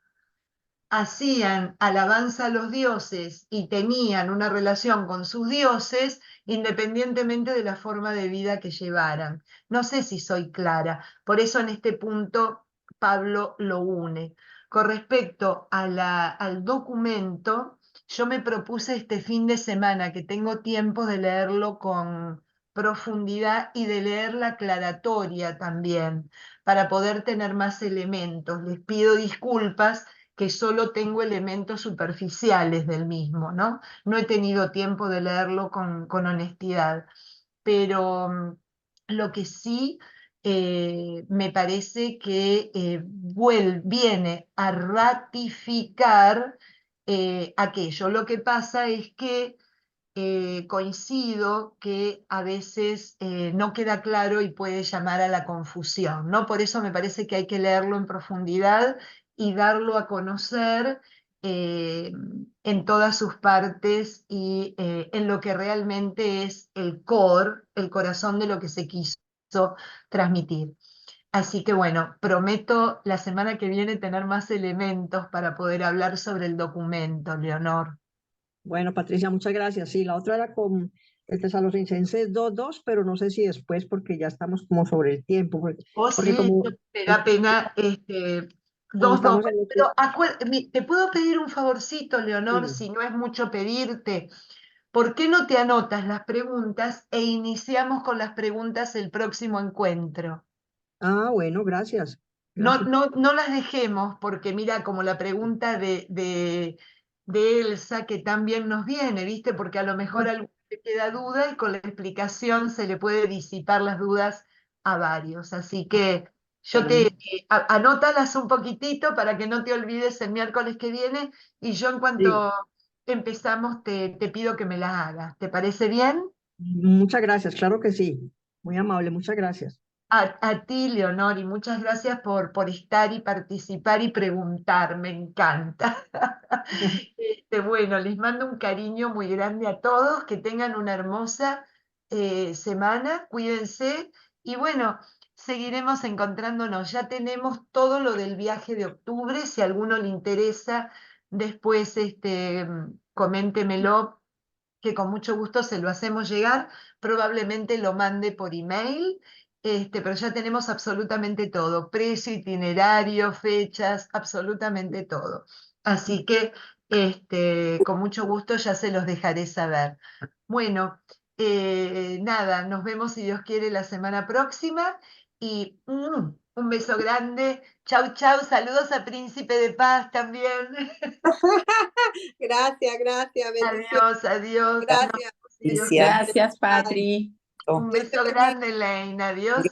hacían alabanza a los dioses y tenían una relación con sus dioses independientemente de la forma de vida que llevaran. No sé si soy clara, por eso en este punto Pablo lo une. Con respecto al documento, yo me propuse este fin de semana, que tengo tiempo, de leerlo con profundidad y de leer la aclaratoria también, para poder tener más elementos. Les pido disculpas que solo tengo elementos superficiales del mismo, ¿no? No he tenido tiempo de leerlo con honestidad, pero lo que sí me parece que viene a ratificar aquello. Lo que pasa es que coincido que a veces no queda claro y puede llamar a la confusión, ¿no? Por eso me parece que hay que leerlo en profundidad y darlo a conocer en todas sus partes y en lo que realmente es el core, el corazón de lo que se quiso transmitir. Así que bueno, prometo la semana que viene tener más elementos para poder hablar sobre el documento, Leonor. Bueno, Patricia, muchas gracias. Sí, la otra era con el Tesalonicenses 2:2, pero no sé si después porque ya estamos como sobre el tiempo, Oh, porque sí, como, me da pena, como dos, estamos en pero este... ¿te puedo pedir un favorcito, Leonor, Sí. si no es mucho pedirte? ¿Por qué no te anotas las preguntas e iniciamos con las preguntas el próximo encuentro? Ah, bueno, gracias. No, Gracias. no las dejemos, porque mira, como la pregunta de Elsa, que también nos viene, ¿viste? Porque a lo mejor a alguno le queda duda y con la explicación se le puede disipar las dudas a varios. Así que yo Bueno, anótalas un poquitito para que no te olvides el miércoles que viene y yo en sí. cuanto empezamos te pido que me las hagas. ¿Te parece bien? Muchas gracias, claro que sí. Muy amable, muchas gracias. A ti, Leonor, y muchas gracias por estar y participar y preguntar, me encanta. Bueno, les mando un cariño muy grande a todos, que tengan una hermosa semana, cuídense y bueno, seguiremos encontrándonos. Ya tenemos todo lo del viaje de octubre, si a alguno le interesa, después coméntemelo, que con mucho gusto se lo hacemos llegar, probablemente lo mande por email, pero ya tenemos absolutamente todo, precio, itinerario, fechas, absolutamente todo. Así que con mucho gusto ya se los dejaré saber. Bueno, nada, nos vemos si Dios quiere la semana próxima y un beso grande. Chau, chau, saludos a Príncipe de Paz también. Gracias, gracias, bendiciones. Adiós, adiós. Gracias. Dios Gracias, Patri. Un beso grande, Elaine. Adiós, Gracias.